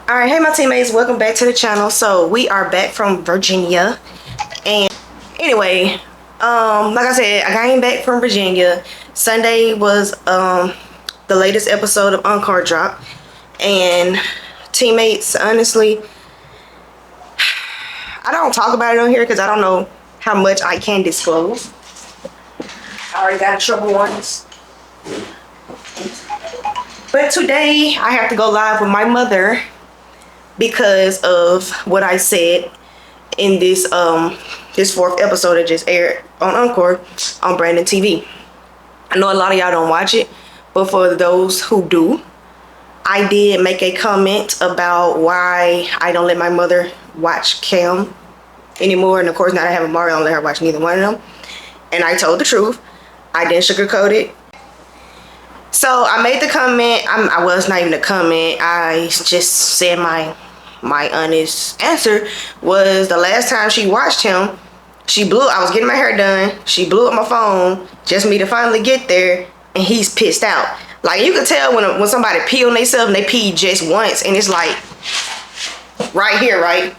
All right, hey my teammates, welcome back to the channel. So we are back from Virginia, and anyway, like I said, I came back from Virginia. Sunday was the latest episode of Encore drop, and teammates, honestly, I don't talk about it on here because I don't know how much I can disclose. I already got in trouble once. But today I have to go live with my mother because of what I said in this this fourth episode that just aired on Encore on Brandon TV. I know a lot of y'all don't watch it, but for those who do, I did make a comment about why I don't let my mother watch Cam anymore, and of course now that I have a Mario, I don't let her watch neither one of them. And I told the truth. I didn't sugarcoat it. So I made the comment. I was not even a comment. I just said my honest answer was the last time she watched him, I was getting my hair done. She blew up my phone just me to finally get there, and he's pissed out. Like, you can tell when somebody pee on themselves and they pee just once, and it's like right here, right?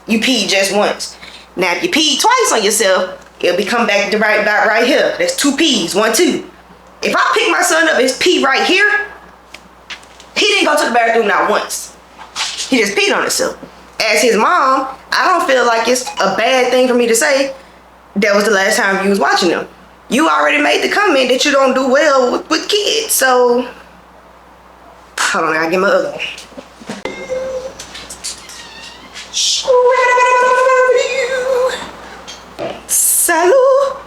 You pee just once. Now if you pee twice on yourself, it'll be come back to right here. There's two pees, 1, 2. If I pick my son up, his pee right here, he didn't go to the bathroom not once. He just peed on himself. As his mom, I don't feel like it's a bad thing for me to say that was the last time you was watching them. You already made the comment that you don't do well with kids, so hold on, I gotta get my other one. Salut.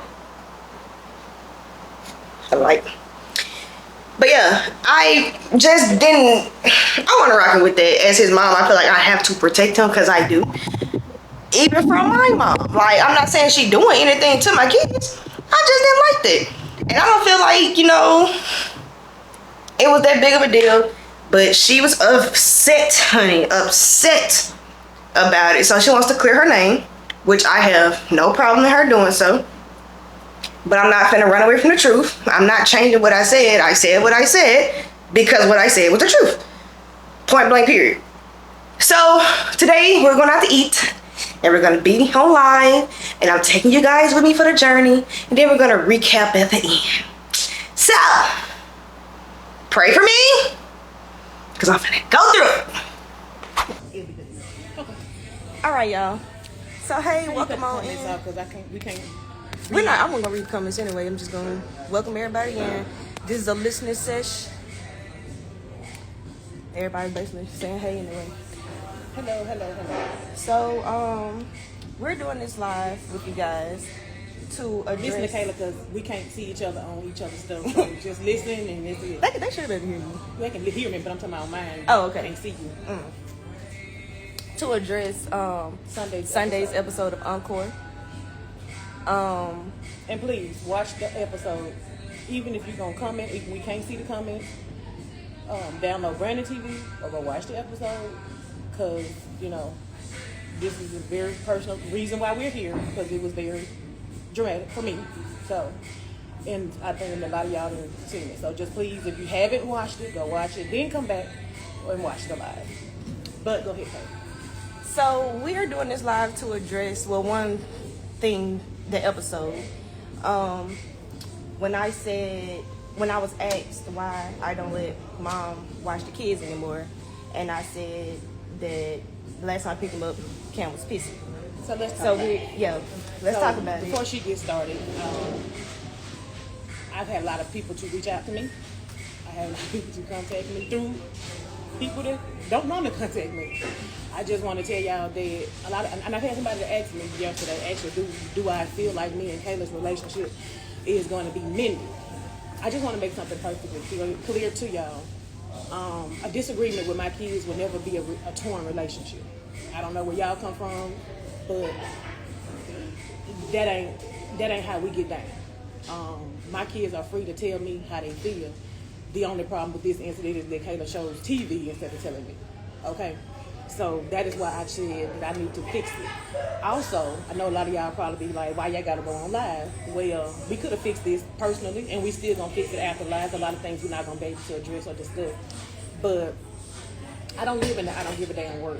But yeah, I just didn't, I want to rock with that. As his mom, I feel like I have to protect him because I do. Even from my mom. Like, I'm not saying she doing anything to my kids. I just didn't like that. And I don't feel like, it was that big of a deal. But she was upset, honey, upset about it. So she wants to clear her name, which I have no problem in her doing so. But I'm not finna run away from the truth. I'm not changing what I said. I said what I said because what I said was the truth. Point blank, period. So today we're going out to eat and we're going to be on live, and I'm taking you guys with me for the journey, and then we're going to recap at the end. So pray for me because I'm finna go through it. All right, y'all. So hey, welcome on in. I'm gonna read the comments anyway. I'm just gonna welcome everybody in. This is a listening sesh. Everybody basically saying hey anyway. Hello. So we're doing this live with you guys to address. Listen to Kayla because we can't see each other on each other's stuff. So just listen and that's it. They should have been hearing you. They can hear me, but I'm talking about mine. Oh, okay. I can't see you. To address Sunday's episode of Encore. And please watch the episode. Even if you're gonna comment, if we can't see the comments, download Brandon TV or go watch the episode. Cause this is a very personal reason why we're here. Because it was very dramatic for me. So, and I think a lot of y'all have seen it. So just please, if you haven't watched it, go watch it. Then come back and watch the live. But go ahead, Kate. So we are doing this live to address one thing. The episode, when I was asked why I don't let mom watch the kids anymore, and I said that the last time I picked him up, Cam was pissy. So let's talk about it. Before she gets started, I've had a lot of people to reach out to me. I have a lot of people to contact me through people that don't normally contact me. I just want to tell y'all that and I've had somebody that asked me yesterday, actually, do I feel like me and Kayla's relationship is going to be mended? I just want to make something perfectly clear to y'all. A disagreement with my kids will never be a torn relationship. I don't know where y'all come from, but that ain't how we get down. My kids are free to tell me how they feel. The only problem with this incident is that Kayla shows TV instead of telling me. Okay? So that is why I said that I need to fix it. Also, I know a lot of y'all probably be like, why y'all gotta go on live? Well, we could have fixed this personally, and we still gonna fix it after live. A lot of things we're not gonna be able to address or discuss. But I don't live in the I don't give a damn world.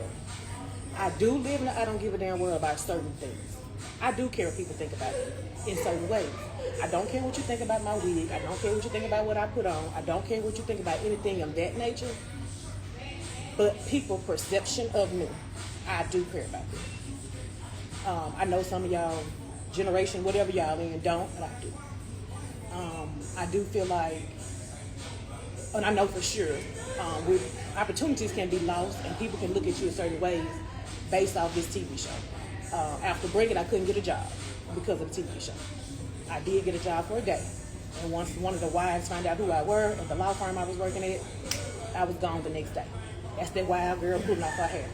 I do live in the I don't give a damn world about certain things. I do care what people think about it in certain ways. I don't care what you think about my wig. I don't care what you think about what I put on. I don't care what you think about anything of that nature. But people's perception of me, I do care about that. I know some of y'all, generation, whatever y'all in, don't, but I do. I do feel like, and I know for sure, with opportunities can be lost and people can look at you in certain ways based off this TV show. After breaking, I couldn't get a job because of the TV show. I did get a job for a day. And once one of the wives found out who I were at the law firm I was working at, I was gone the next day. That's that wild girl pulling off her hair.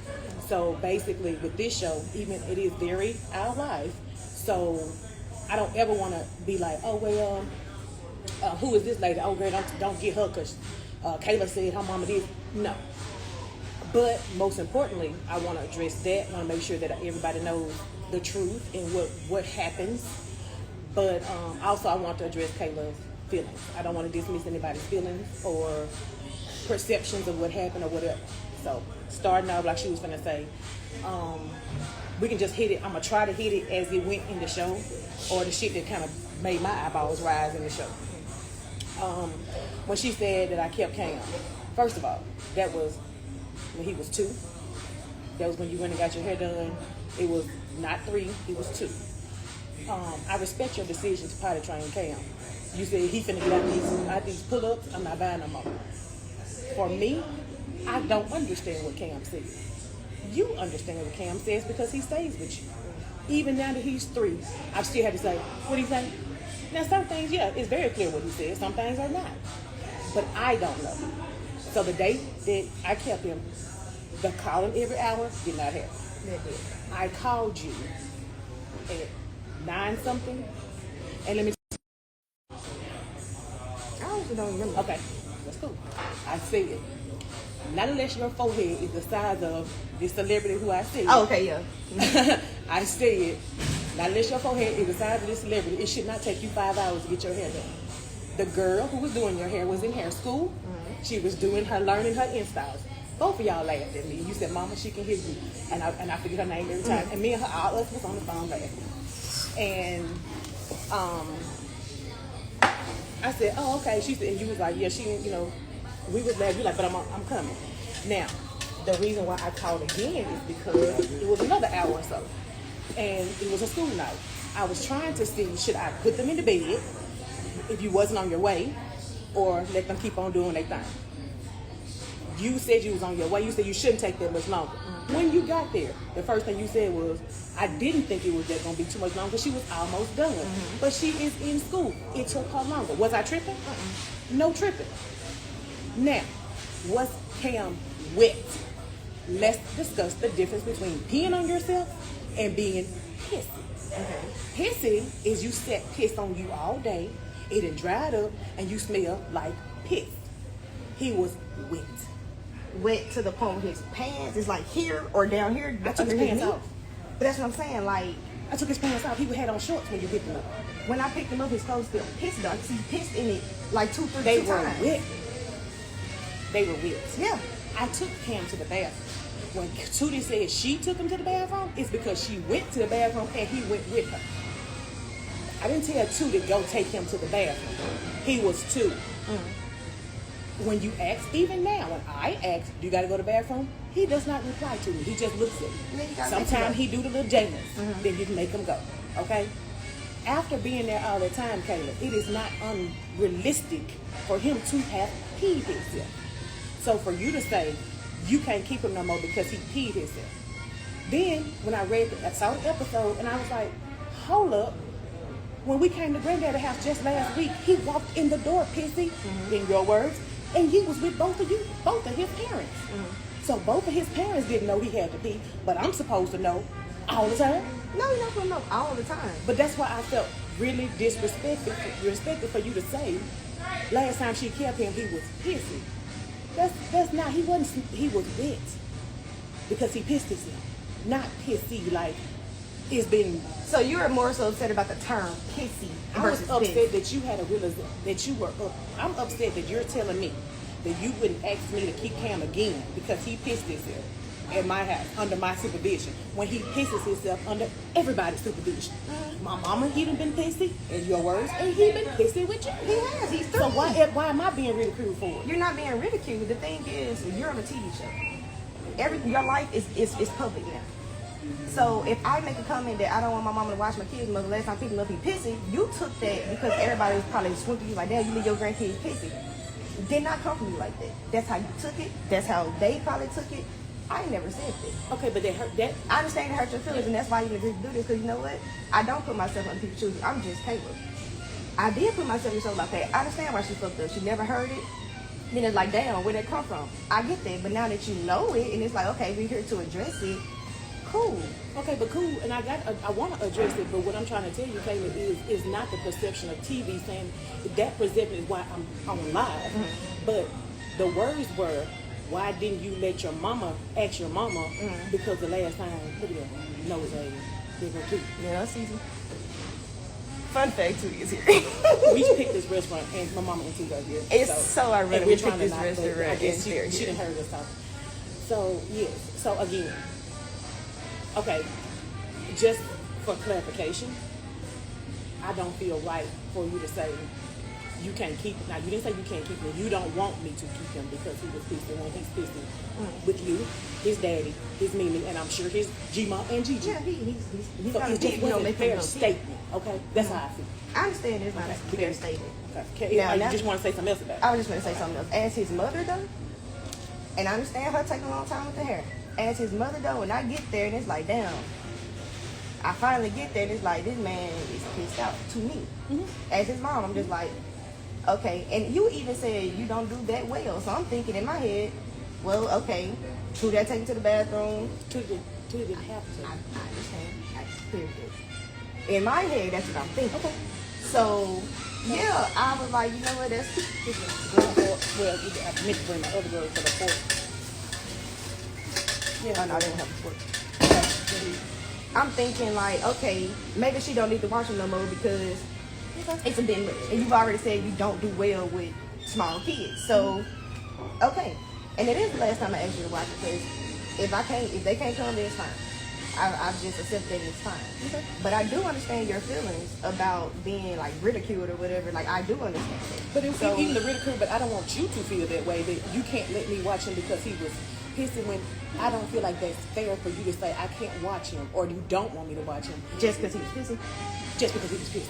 So basically with this show, even it is very our life. So I don't ever want to be like, oh, well, who is this lady? Oh, girl, don't get her because Kayla said her mama did. No. But most importantly, I want to address that. I want to make sure that everybody knows the truth and what happens. But also I want to address Kayla's feelings. I don't want to dismiss anybody's feelings or perceptions of what happened or whatever. So starting out, like she was finna say, we can just hit it. I'm going to try to hit it as it went in the show or the shit that kind of made my eyeballs rise in the show. When she said that I kept Cam, first of all, that was when he was 2. That was when you went and got your hair done. It was not 3, it was 2. I respect your decision to potty train Cam. You said he finna get out these pull-ups, I'm not buying no more. For me, I don't understand what Cam says. You understand what Cam says because he stays with you. Even now that he's 3, I still have to say, what he say? Now some things, yeah, it's very clear what he says. Some things are not. But I don't know. So the day that I kept him, the calling every hour did not happen. I called you at 9 something, and let me. I also don't remember. Okay, that's cool. I said, not unless your forehead is the size of the celebrity who I said. Oh, okay, yeah. I said, not unless your forehead is the size of this celebrity, it should not take you 5 hours to get your hair done. The girl who was doing your hair was in hair school. Mm-hmm. She was doing her learning her installers. Both of y'all laughed at me. You said, "Mama, she can hear you," and I forget her name every time. And me and her, all us was on the phone laughing. And I said, "Oh, okay." She said, and you was like, "Yeah, she, we was laughing." You like, "But I'm coming." Now, the reason why I called again is because it was another hour or so, and it was a school night. I was trying to see, should I put them in the bed if you wasn't on your way, or let them keep on doing their thing. You said you was on your way. You said you shouldn't take that much longer. Mm-hmm. When you got there, the first thing you said was, I didn't think it was that going to be too much longer. She was almost done. Mm-hmm. But she is in school. It took her longer. Was I tripping? No tripping. Now, was Cam wet? Let's discuss the difference between peeing on yourself and being pissy. Okay. Pissy is you set piss on you all day. It done dried up and you smell like piss. He was wet. Wet to the point where his pants is like here or down here. I took his pants off. But that's what I'm saying. Like, I took his pants off. He had on shorts when you picked him up. When I picked him up, his clothes still pissed on. He pissed in it like 2 times. They were wet. They were wet. Yeah. I took Cam to the bathroom. When Tootie said she took him to the bathroom, it's because she went to the bathroom and he went with her. I didn't tell Tootie go take him to the bathroom. He was 2. When you ask, even now, when I ask, do you got to go to the bathroom? He does not reply to me. He just looks at me. Sometimes he do the little James. Then you can make him go. Okay? After being there all the time, Kayla, it is not unrealistic for him to have peed himself. So for you to say, you can't keep him no more because he peed himself. Then, when I saw the episode, and I was like, hold up. When we came to Granddaddy's house just last week, he walked in the door pissy, in your words, and he was with both of his parents. So both of his parents didn't know he had to pee, but I'm supposed to know all the time. No, you're not supposed to know all the time. But that's why I felt really disrespected for you to say, last time she kept him, he was pissy. That's not, he was wet because he pissed himself, not pissy like it's being. So you're more so upset about the term pissy I was upset that you had a realization that you were up. I'm upset that you're telling me that you wouldn't ask me to keep Cam again because he pissed himself at my house under my supervision when he pisses himself under everybody's supervision. My mama, he done been pissy, in your words, and he been pissy with you. He has. He's 3. So why am I being ridiculed for it? You're not being ridiculed. The thing is, you're on a TV show. Your life is public now. So if I make a comment that I don't want my mama to watch my kids, but the last time I picked him up, he pissy, you took that because everybody was probably squinting you like, damn, you leave your grandkids pissy. It did not come from you like that. That's how you took it. That's how they probably took it. I never said that. Okay, but that hurt. That I understand it hurt your feelings, and that's why you agreed to do this. Because you know what? I don't put myself on people's shoes. I'm just Caleb. I did put myself in shows like that. I understand why she fucked up. She never heard it. Then it's like, damn, where'd that come from? I get that, but now that you know it, and it's like, okay, we're here to address it. Cool. Okay, but cool, and I want to address it, but what I'm trying to tell you, Kayla, is not the perception of TV saying that perception is why I'm on live, but the words were, why didn't you let your mama ask your mama? Because the last time, look at that, nose a big one too. Yeah, that's easy. Fun fact, Tootie is here. We picked this restaurant, and my mama and Tootie are here. It's so ironic. And We we're picked trying to this not, restaurant. I guess and she didn't heard us talk. So yes, so again. Okay, just for clarification, I don't feel right for you to say you can't keep it. Now, you didn't say you can't keep him. You don't want me to keep him because he was pissed when he's pissed with you, his daddy, his Mimi, and I'm sure his G-Ma and Gigi. Yeah, he's So gonna it just wasn't a fair no statement, okay? That's how I feel. I understand it's not a fair statement. Okay. Now, You just want to say something else about it? I was just going to say something else. As his mother, though, and I understand her taking a long time with the hair. As his mother, though, when I get there and it's like, damn, I finally get there and it's like, this man is pissed out to me. As his mom, I'm just like, okay. And you even said you don't do that well. So I'm thinking in my head, well, okay, who that take him to the bathroom? Tootie didn't have to. I understand. I cleared it. In my head, that's what I'm thinking. Okay. So, yeah, I was like, you know what, that's... Well, I meant to bring my other girl for the fourth. Yeah, Oh, no, I didn't have a sport. I'm thinking like, okay, maybe she don't need to watch him no more because it's a bit much. And you've already said you don't do well with small kids. So, okay. And it is the last time I asked you to watch it because if they can't come, then it's fine. I've just accepted it's fine. Okay. But I do understand your feelings about being like ridiculed or whatever. Like I do understand it. But even the ridicule, but I don't want you to feel that way, that you can't let me watch him because he was pissing when I don't feel like that's fair for you to say I can't watch him or you don't want me to watch him. Just because he was pissy? Just because he was pissed.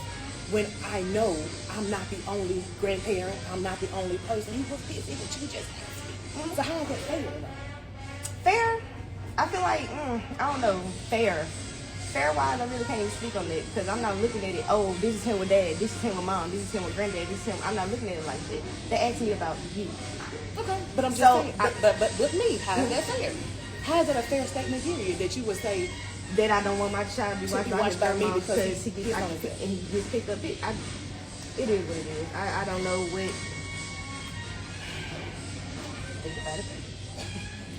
When I know I'm not the only grandparent, I'm not the only person who was pissed, but you just asked me. So how is that fair? Fair? I feel like, I don't know, fair. Fair-wise, I really can't even speak on that because I'm not looking at it, oh, this is him with dad, this is him with mom, this is him with granddad, this is him. I'm not looking at it like that. They asked me about you. Okay, but I'm just saying, but with me, how is that fair? How is that a fair statement, period, that you would say that I don't want my child to be watched by me because he gets picked up? It is what it is. I don't know what. Think about it.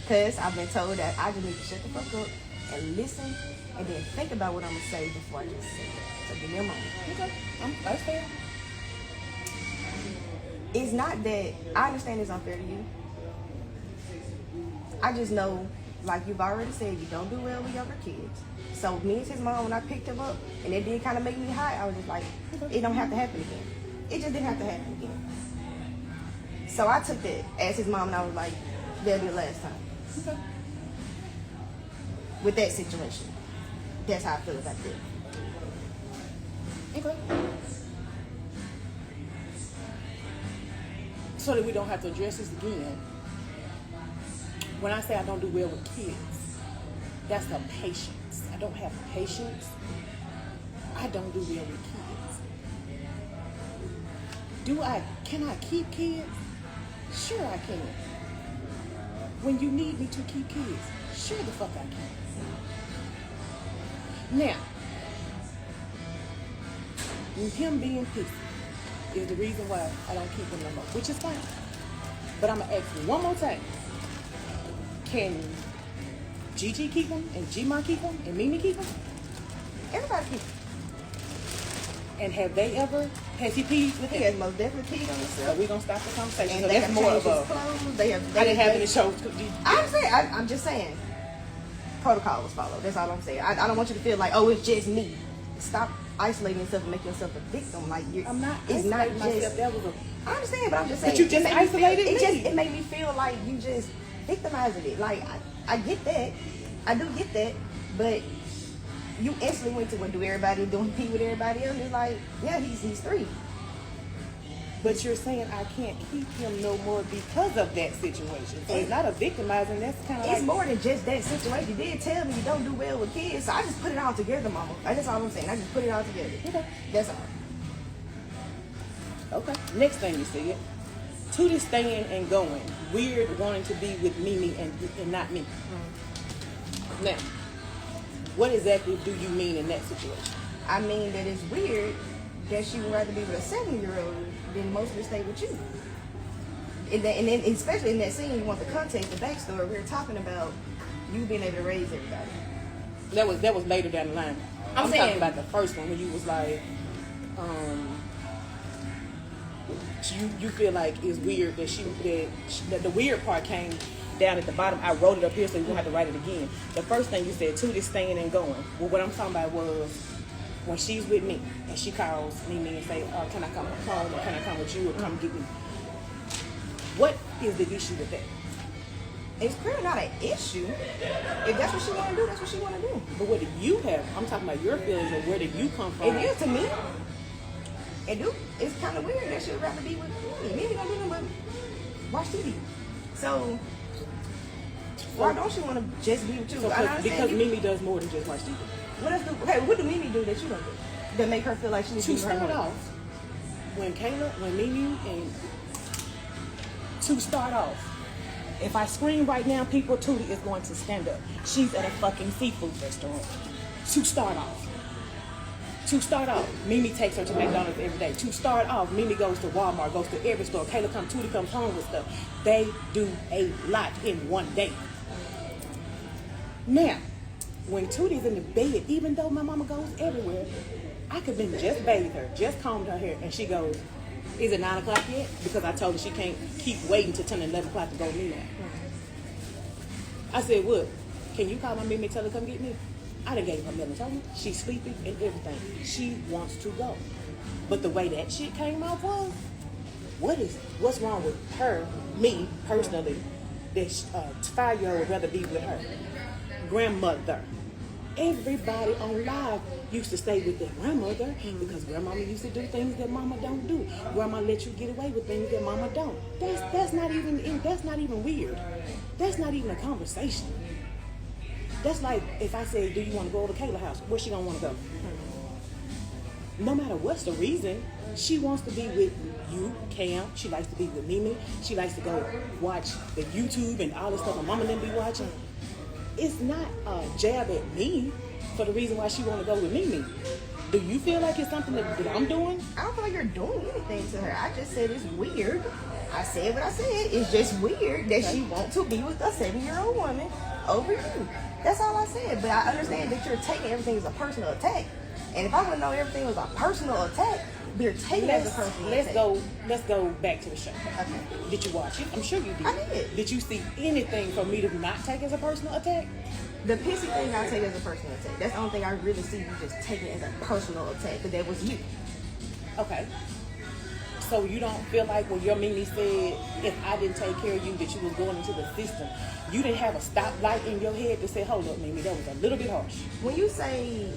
Because I've been told that I just need to shut the fuck up and listen and then think about what I'm going to say before I just say it. So give me a moment. okay, that's fair. It's not that I understand it's unfair to you. I just know, like you've already said, you don't do well with younger kids. So me and his mom, when I picked him up, and it did kind of make me high, I was just like, it don't have to happen again. It just didn't have to happen again. So I took that as his mom, and I was like, that'll be the last time. Okay. With that situation. That's how I feel about that. Okay. So that we don't have to address this again. When I say I don't do well with kids, that's the patience. I don't have patience. I don't do well with kids. Can I keep kids? Sure I can. When you need me to keep kids, sure the fuck I can. Now, him being pissy is the reason why I don't keep him no more, which is fine. But I'm going to ask you one more time. Can Gigi keep him? And G-Ma keep him? And Mimi keep him? Everybody keep him. And has he peed with He him? has most definitely peed on So himself. we're gonna stop the conversation. And So they that's have more changed of his a. clothes. They have. I didn't have any shows. I'm just saying. Protocol was followed. That's all I'm saying. I don't want you to feel like, oh, it's just me. Stop isolating yourself and making yourself a victim. Like I'm not. It's not isolating just. myself. That was a. I understand, but I'm just saying. But you just isolated me. It made me feel like you just victimizing it. Like I get that. I do get that, but you instantly went to what do everybody doing pee with everybody else. It's like, yeah, he's 3. But you're saying I can't keep him no more because of that situation. So it's not a victimizing. That's kind of It's like. more than just that situation. You did tell me you don't do well with kids, so I just put it all together, Mama. That's all I'm saying. I just put it all together. Okay. That's all. Okay. Next thing you said, Tootie staying and going. Weird wanting to be with Mimi and not me. Now, what exactly do you mean in that situation? I mean that it's weird that she would rather be with a 7-year-old than mostly stay with you. And then especially in that scene, you want the context, the backstory. We were talking about you being able to raise everybody. That was later down the line. I'm saying- talking about the first one when you was like, you feel like it's weird that the weird part came down at the bottom. I wrote it up here so you won't have to write it again. The first thing you said, Tootie's staying and going. Well, what I'm talking about was when she's with me and she calls Mimi and say, can I come home or can I come with you or come get me? What is the issue with that? It's clearly not an issue. If that's what she want to do, that's what she want to do. But what do you have? I'm talking about your feelings or where did you come from? It is to me. It's kind of weird that she would rather be with me. Mimi don't do nothing but watch TV. So why don't she want to just be with you? So I understand because you. Mimi does more than just watch TV. What do Mimi do that you don't do? That make her feel like she needs to To be with her start home? off, when Mimi and to start off, if I scream right now, people, Tootie is going to stand up. She's at a fucking seafood restaurant. To start off, Mimi takes her to McDonald's every day. To start off, Mimi goes to Walmart, goes to every store. Kayla comes, Tootie comes home with stuff. They do a lot in one day. Now, when Tootie's in the bed, even though my mama goes everywhere, I could have been just bathed her, just combed her hair, and she goes, is it 9 o'clock yet? Because I told her she can't keep waiting till 10 11 o'clock to go to me. I said, what? Can you call my Mimi and tell her to come get me? I done gave her melatonin. She's sleeping and everything. She wants to go. But the way that shit came out was, what's wrong with her, me, personally, that 5-year-old would rather be with her grandmother. Everybody on live used to stay with their grandmother because grandmama used to do things that mama don't do. Grandma let you get away with things that mama don't. That's not even weird. That's not even a conversation. That's like if I say, do you want to go to Kayla's house? Where she gonna want to go? No matter what's the reason, she wants to be with you, Cam. She likes to be with Mimi. She likes to go watch the YouTube and all the stuff my mama didn't be watching. It's not a jab at me for the reason why she want to go with Mimi. Do you feel like it's something that I'm doing? I don't feel like you're doing anything to her. I just said it's weird. I said what I said. It's just weird that she wants to be with a 7-year-old woman over you. That's all I said. But I understand that you're taking everything as a personal attack. And if I would know everything was a personal attack, you're taking it as a personal attack. Let's go back to the show. Okay. Did you watch it? I'm sure you did. I did. Did you see anything for me to not take as a personal attack? The pissy thing I take as a personal attack. That's the only thing I really see you just taking as a personal attack. But that was you. Okay. So you don't feel like when your Mimi said, if I didn't take care of you, that you was going into the system, you didn't have a stoplight in your head to say, hold up, Mimi, that was a little bit harsh. When you say,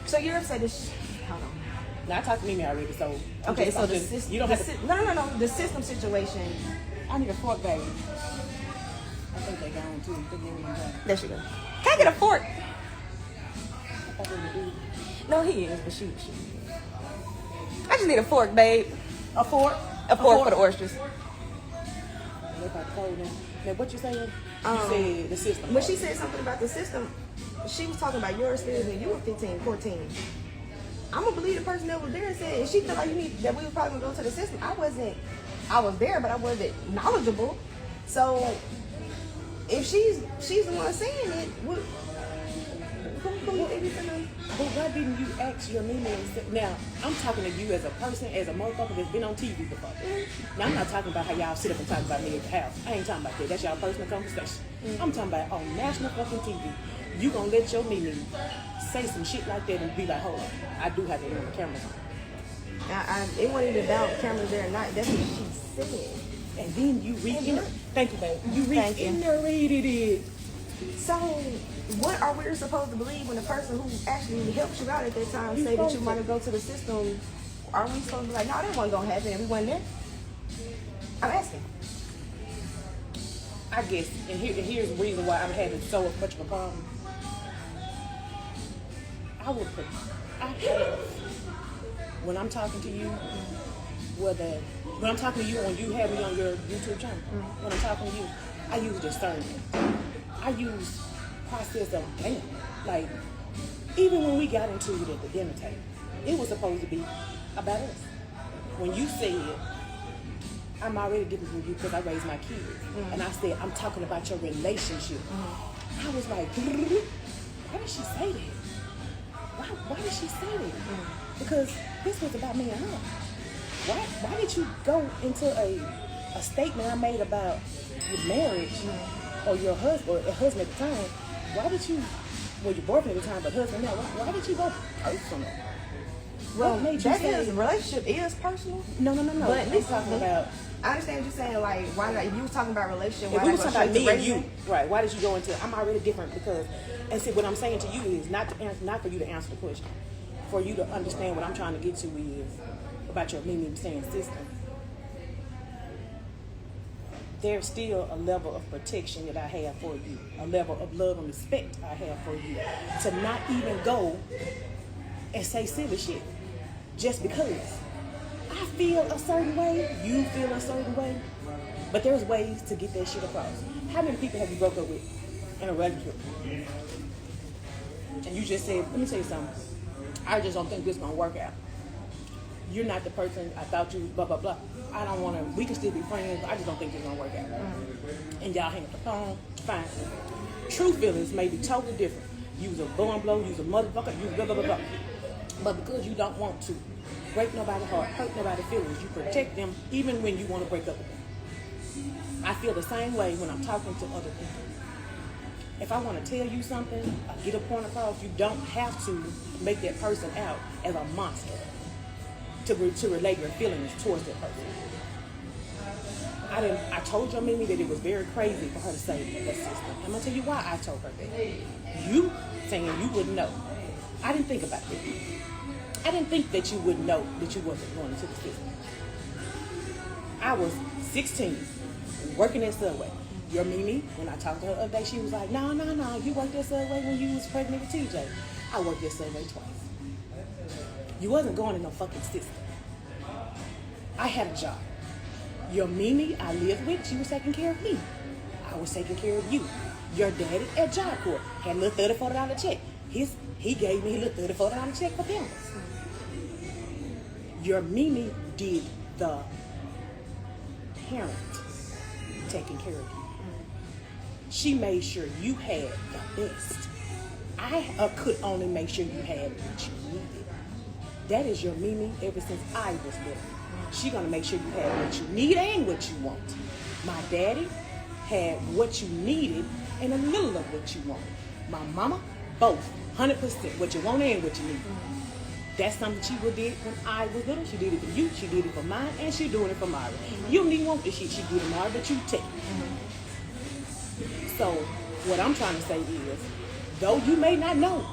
so you're upset this, hold on. Now I talked to Mimi already, so Okay, so the system, you don't have to. no, the system situation. I need a fork, baby. I think they gone too. There she go. Can I get a fork? I thought they would do. No, he is, but she. I just need a fork, babe. A fork? A fork for the oysters. Look like cold now. Now, what you saying? You said the system. When she said something about the system, she was talking about your experience when you were 15, 14. I'm gonna believe the person that was there and said, and she felt like that we were probably gonna go to the system. I was there, but I wasn't knowledgeable. So if she's the one saying it, But why didn't you ask your Mimi? Now, I'm talking to you as a person, as a motherfucker that's been on TV before. Now, I'm not talking about how y'all sit up and talk about me at the house. I ain't talking about that. That's y'all personal conversation. I'm talking about on national fucking TV. You gonna let your Mimi say some shit like that and be like, hold on, I do have to run the cameras on. It wasn't even about cameras there or not. That's what she said. And then you thank you, babe. You reiterated it. So, what are we supposed to believe when the person who actually helped you out at that time say that you want to go to the system? Are we supposed to be like, no, that wasn't going to happen, we wasn't there? I'm asking. I guess, and here's the reason why I'm having so much of a problem. When I'm talking to you, when I'm talking to you when you have me on your YouTube channel, when I'm talking to you, I use discernment. I use process of damn. Like, even when we got into it at the dinner table, it was supposed to be about us. When you said, I'm already different from you because I raised my kids, and I said, I'm talking about your relationship. I was like, why did she say that? Why did she say that? Because this was about me and her. Why did you go into a statement I made about your marriage or your husband at the time? Why did you, well, your boyfriend at the time, but husband now, why did you go personal? Well, relationship is personal. No. But I'm talking about. I understand what you're saying. Like, why not? You was talking about relationship. If we was talking about me and you, right? Why did you go into? I'm already different because, and see, what I'm saying to you is not for you to answer the question, for you to understand what I'm trying to get to is about your Mimi saying system. There's still a level of protection that I have for you, a level of love and respect I have for you, to not even go and say silly shit just because I feel a certain way, you feel a certain way, but there's ways to get that shit across. How many people have you broke up with in a relationship? And you just said, let me tell you something, I just don't think this is gonna work out. You're not the person I thought you, blah, blah, blah. I don't want to, we can still be friends, but I just don't think it's going to work out. And y'all hang up the phone, fine. True feelings may be totally different. You was a blowing blow, you was a motherfucker, you was blah, blah, blah, blah. But because you don't want to break nobody's heart, hurt nobody's feelings, you protect them even when you want to break up with them. I feel the same way when I'm talking to other people. If I want to tell you something, get a point across, you don't have to make that person out as a monster to relate your feelings towards that person. I told your Mimi that it was very crazy for her to say that system. I'm going to tell you why I told her that. You saying you wouldn't know. I didn't think about that. I didn't think that you wouldn't know that you wasn't going into the system. I was 16, working at Subway. Your Mimi, when I talked to her the other day, she was like, no, you worked at Subway when you was pregnant with TJ. I worked at Subway twice. You wasn't going in no fucking system. I had a job. Your Mimi I lived with, she was taking care of me. I was taking care of you. Your daddy at Job Corps had a little $34 check. He gave me a little $34 check for payments. Your Mimi did the parent taking care of you. She made sure you had the best. I could only make sure you had what you needed. That is your Mimi ever since I was little. She gonna make sure you had what you need and what you want. My daddy had what you needed and a little of what you wanted. My mama, both, 100%, what you want and what you need. That's something she did when I was little. She did it for you, she did it for mine, and she doing it for Myra. You don't even want this shit she did it, Myra, but you take it. So, what I'm trying to say is, though you may not know,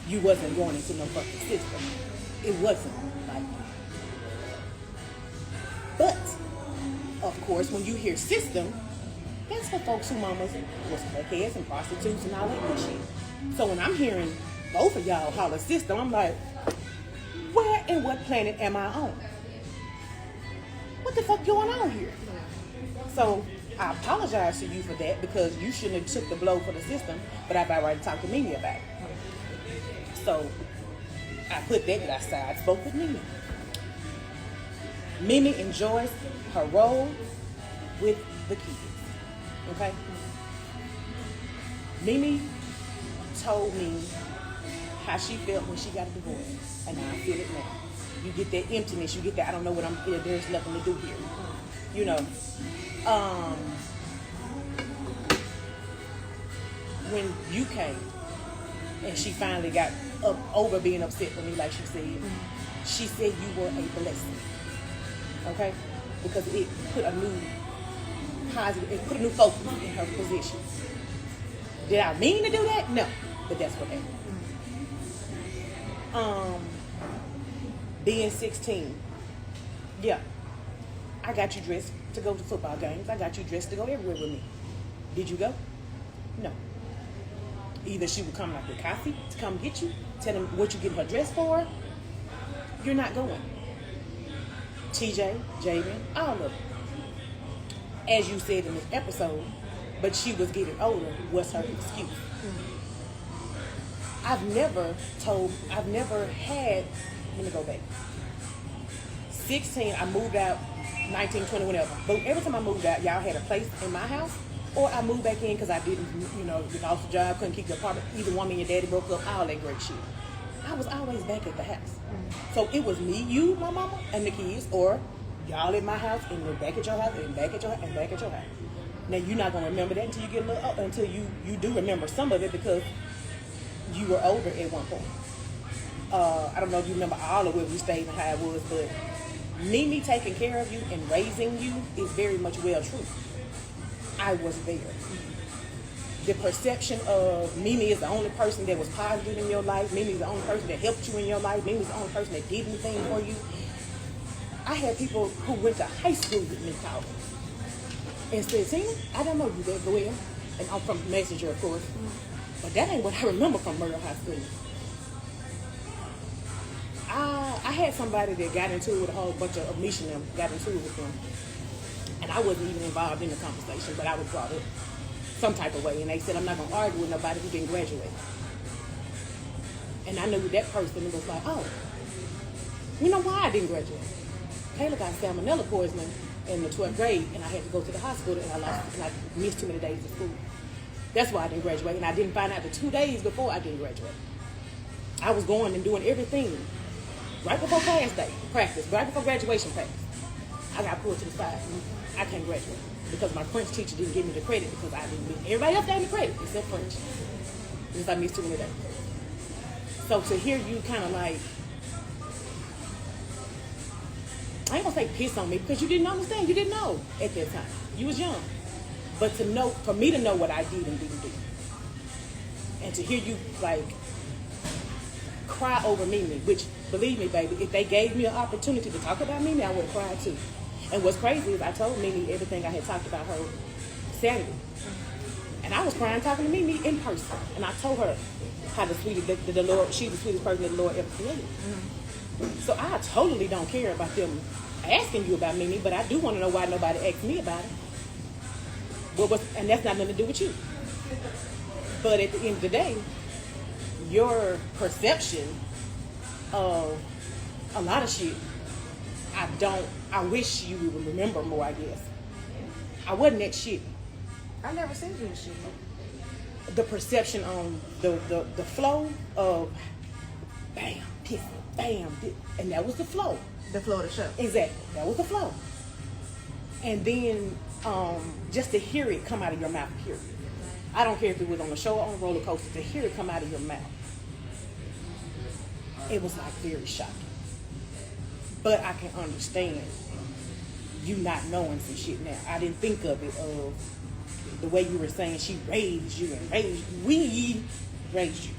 you wasn't going into no fucking system. It wasn't like that. But, of course, when you hear system, that's for folks who mamas was crackheads and prostitutes and all that good shit. So when I'm hearing both of y'all holler system, I'm like, where and what planet am I on? What the fuck going on here? So I apologize to you for that because you shouldn't have took the blow for the system, but I've already talked to Mimi about it. So I put that aside, spoke with Mimi. Mimi enjoys her role with the kids. Okay? Mimi told me how she felt when she got a divorce, and I feel it now. You get that emptiness, you get that I don't know what I'm here. There's nothing to do here, you know. When you came, and she finally got up over being upset with me, like she said you were a blessing. Okay, because it put a new positive, it put a new focus in her position. Did I mean to do that? No, but that's what happened. Being 16, yeah, I got you dressed to go to football games. I got you dressed to go everywhere with me. Did you go? No. Either she would come like with coffee to come get you, tell them what you getting her dressed for. You're not going. TJ, Jaden, all of them. As you said in this episode, but she was getting older, was her excuse. I've never had, let me go back. 16, I moved out, 19, 20, whatever. But every time I moved out, y'all had a place in my house, or I moved back in because I didn't, lost a job, couldn't keep the apartment. Either one, me and your daddy broke up, all that great shit. I was always back at the house. So it was me, you, my mama, and the kids, or y'all at my house, and then back at your house, and back at your house, and back at your house. Now, you're not going to remember that until you get a little older, until you do remember some of it because you were older at one point. I don't know if you remember all of where we stayed and how it was, but me taking care of you and raising you is very much well true. I was there. The perception of Mimi is the only person that was positive in your life. Mimi is the only person that helped you in your life. Mimi is the only person that did anything for you. I had people who went to high school with me call me and said, Tina, I don't know you that well. And I'm from Messenger, of course. But that ain't what I remember from Murray High School. I had somebody that got into it with a whole bunch of Misha and them, got into it with them. And I wasn't even involved in the conversation, but I was brought up some type of way. And they said, I'm not going to argue with nobody who didn't graduate. And I knew that person was like, oh, you know why I didn't graduate? Kayla got salmonella poisoning in the 12th grade, and I had to go to the hospital, and I missed too many days of school. That's why I didn't graduate, and I didn't find out the 2 days before I didn't graduate. I was going and doing everything right before class day, practice, right before graduation practice. I got pulled to the side. I can't graduate because my French teacher didn't give me the credit because I didn't. Everybody else gave me credit except French because I missed too many days. So to hear you kind of like, I ain't gonna say piss on me because you didn't understand. You didn't know at that time. You was young. But to know, for me to know what I did and didn't do, and to hear you like cry over Mimi, which believe me, baby, if they gave me an opportunity to talk about Mimi, I would have cried too. And what's crazy is I told Mimi everything I had talked about her Saturday, and I was crying talking to Mimi in person, and I told her how the Lord, she's the sweetest person that the Lord ever created. So I totally don't care about them asking you about Mimi, but I do want to know why nobody asked me about it. And that's not nothing to do with you. But at the end of the day, your perception of a lot of shit, I wish you would remember more, I guess. I wasn't that shit. I never said you shit. The perception on the flow of bam, piss, bam, and that was the flow. The flow of the show. Exactly. That was the flow. And then just to hear it come out of your mouth, period. I don't care if it was on the show or on a roller coaster, to hear it come out of your mouth, it was like very shocking. But I can understand you not knowing some shit now. I didn't think of it of the way you were saying she raised you and we raised you.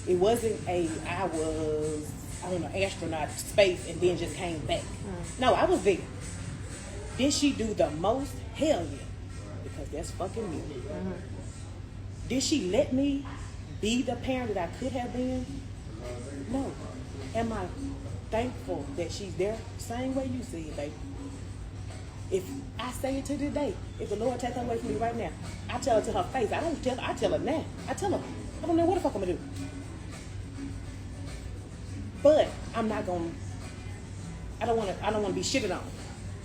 It wasn't I was an astronaut space and then just came back. No, I was there. Did she do the most? Hell yeah. Because that's fucking me. Did she let me be the parent that I could have been? No. Am I thankful that she's there? Same way you see it, baby. If I say it to this day, if the Lord take her away from me right now, I tell her to her face. I tell her now. I tell her, I don't know what the fuck I'm gonna do. But I'm not gonna, I don't wanna be shitted on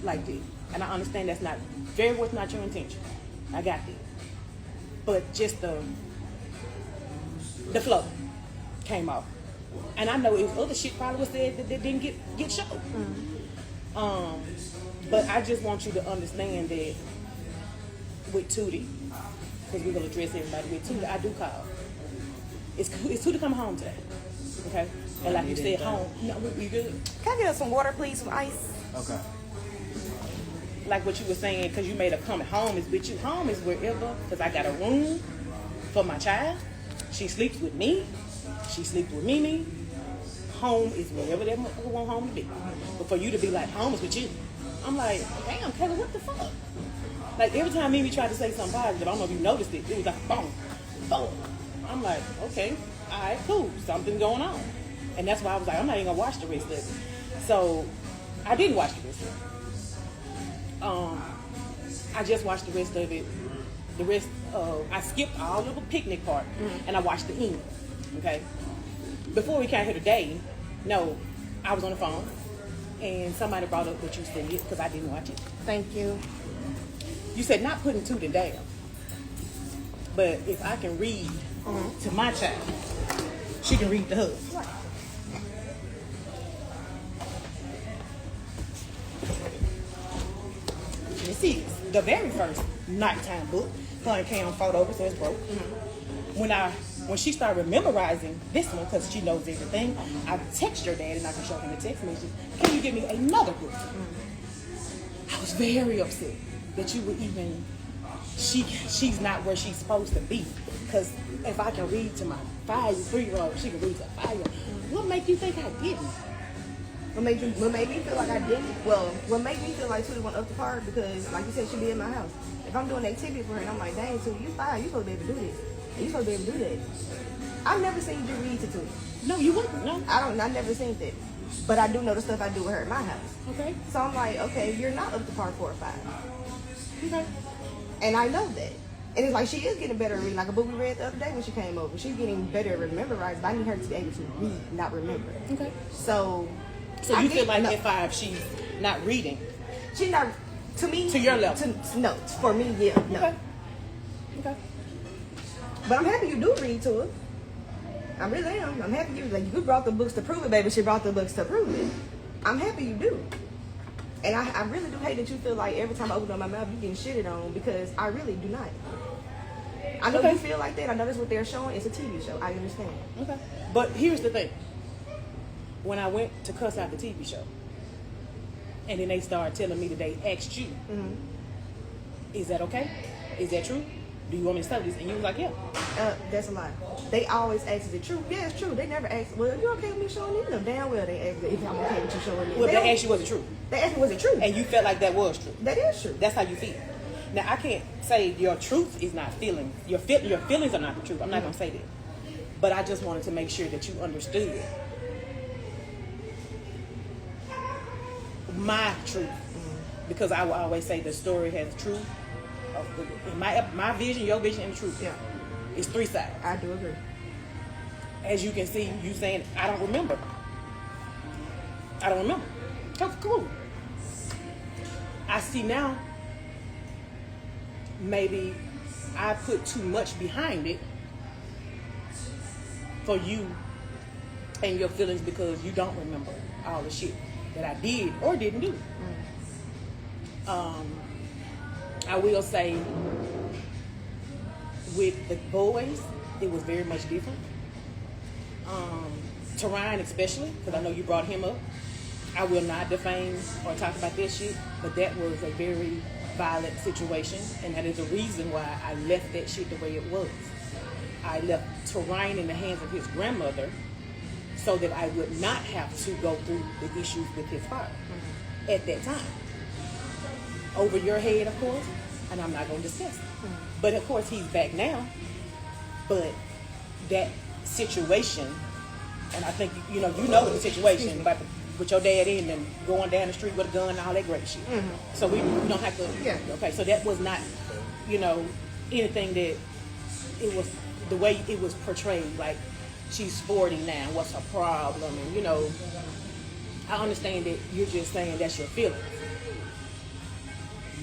like this. And I understand that's not very much not your intention. I got that. But just the the flow came off. And I know it was other shit probably was said that didn't get shown. But I just want you to understand that with Tootie, because we're gonna address everybody with Tootie, I do call. It's Tootie come home today, okay? And like you said, home. No, we good. Can I get us some water, please, some ice? Okay. Like what you were saying, because you made her come home is with you. Home is wherever, because I got a room for my child. She sleeps with me. She sleeps with Mimi. Home is wherever that motherfucker want home to be. But for you to be like, home is with you, I'm like, damn, Kayla, what the fuck? Like every time Mimi tried to say something positive, I don't know if you noticed it, it was like boom, boom. I'm like, okay, all right, cool, something going on. And that's why I was like, I'm not even gonna watch the rest of it. So I didn't watch the rest of it. I just watched the rest of it. The rest of I skipped all of the picnic part and I watched the end. Okay. Before we came here today, no, I was on the phone and somebody brought up what you said because I didn't watch it. Thank you. You said not putting Tootie down, but if I can read to my child, she can read to her. This is the very first nighttime book. Her came on photo over, so it's broke. When she started memorizing this one, because she knows everything, I text your dad and I can show him the text message. Can you give me another book? I was very upset that you would even. She's not where she's supposed to be. Because if I can read to my 3-year-old, she can read to a 5-year-old. What make you think I didn't? What made me feel like I didn't? Well, what made me feel like Tootie went up the part because, like you said, she'd be in my house. If I'm doing activity for her and I'm like, dang, Tootie, you 5, you supposed to be able to do this. And you supposed to be able to do that. I've never seen you read to Tootie. No, you wouldn't. No. I never seen that. But I do know the stuff I do with her at my house. Okay. So I'm like, okay, you're not up to par 4 or 5. Okay. And I know that. And it's like she is getting better at reading. Like a book we read the other day when she came over. She's getting better at memorizing. But I need her to be able to read, not remember. Okay. So you feel like at 5 she's not reading? She's not, to me. To your level? No, for me, yeah, no. Okay. Okay. But I'm happy you do read to her. I really am. I'm happy you brought the books to prove it, baby. She brought the books to prove it. I'm happy you do. And I really do hate that you feel like every time I open up my mouth, you're getting shitted on because I really do not. I know you feel like that. I know that's what they're showing. It's a TV show. I understand. Okay. But here's the thing. When I went to cuss out the TV show, and then they started telling me that they asked you, is that okay? Is that true? Do you want me to study this? And you was like, yeah. That's a lie. They always ask, is it true? Yeah, it's true. They never ask, well, you okay with me showing it? No, damn well they ask if I'm okay with you showing it. Well, they asked you, was it true? They asked me, was it true? And you felt like that was true. That is true. That's how you feel. Now, I can't say your truth is not feelings. Your feelings are not the truth. I'm not going to say that. But I just wanted to make sure that you understood my truth. Because I will always say the story has truth. In my vision, your vision, and the truth. Yeah. It's 3 sides. I do agree. As you can see, you saying, I don't remember. I don't remember. That's cool. I see now, maybe I put too much behind it for you and your feelings because you don't remember all the shit that I did or didn't do. I will say with the boys, it was very much different. Ryan especially, because I know you brought him up. I will not defame or talk about this shit, but that was a very violent situation, and that is the reason why I left that shit the way it was. I left Ryan in the hands of his grandmother so that I would not have to go through the issues with his father at that time. Over your head, of course, and I'm not going to discuss it. But of course, he's back now. But that situation, and I think you know the situation about with your dad in and going down the street with a gun and all that great shit. So we don't have to. Yeah. Okay, so that was not, anything that it was the way it was portrayed. Like she's 40 now. What's her problem? And I understand that you're just saying that's your feelings.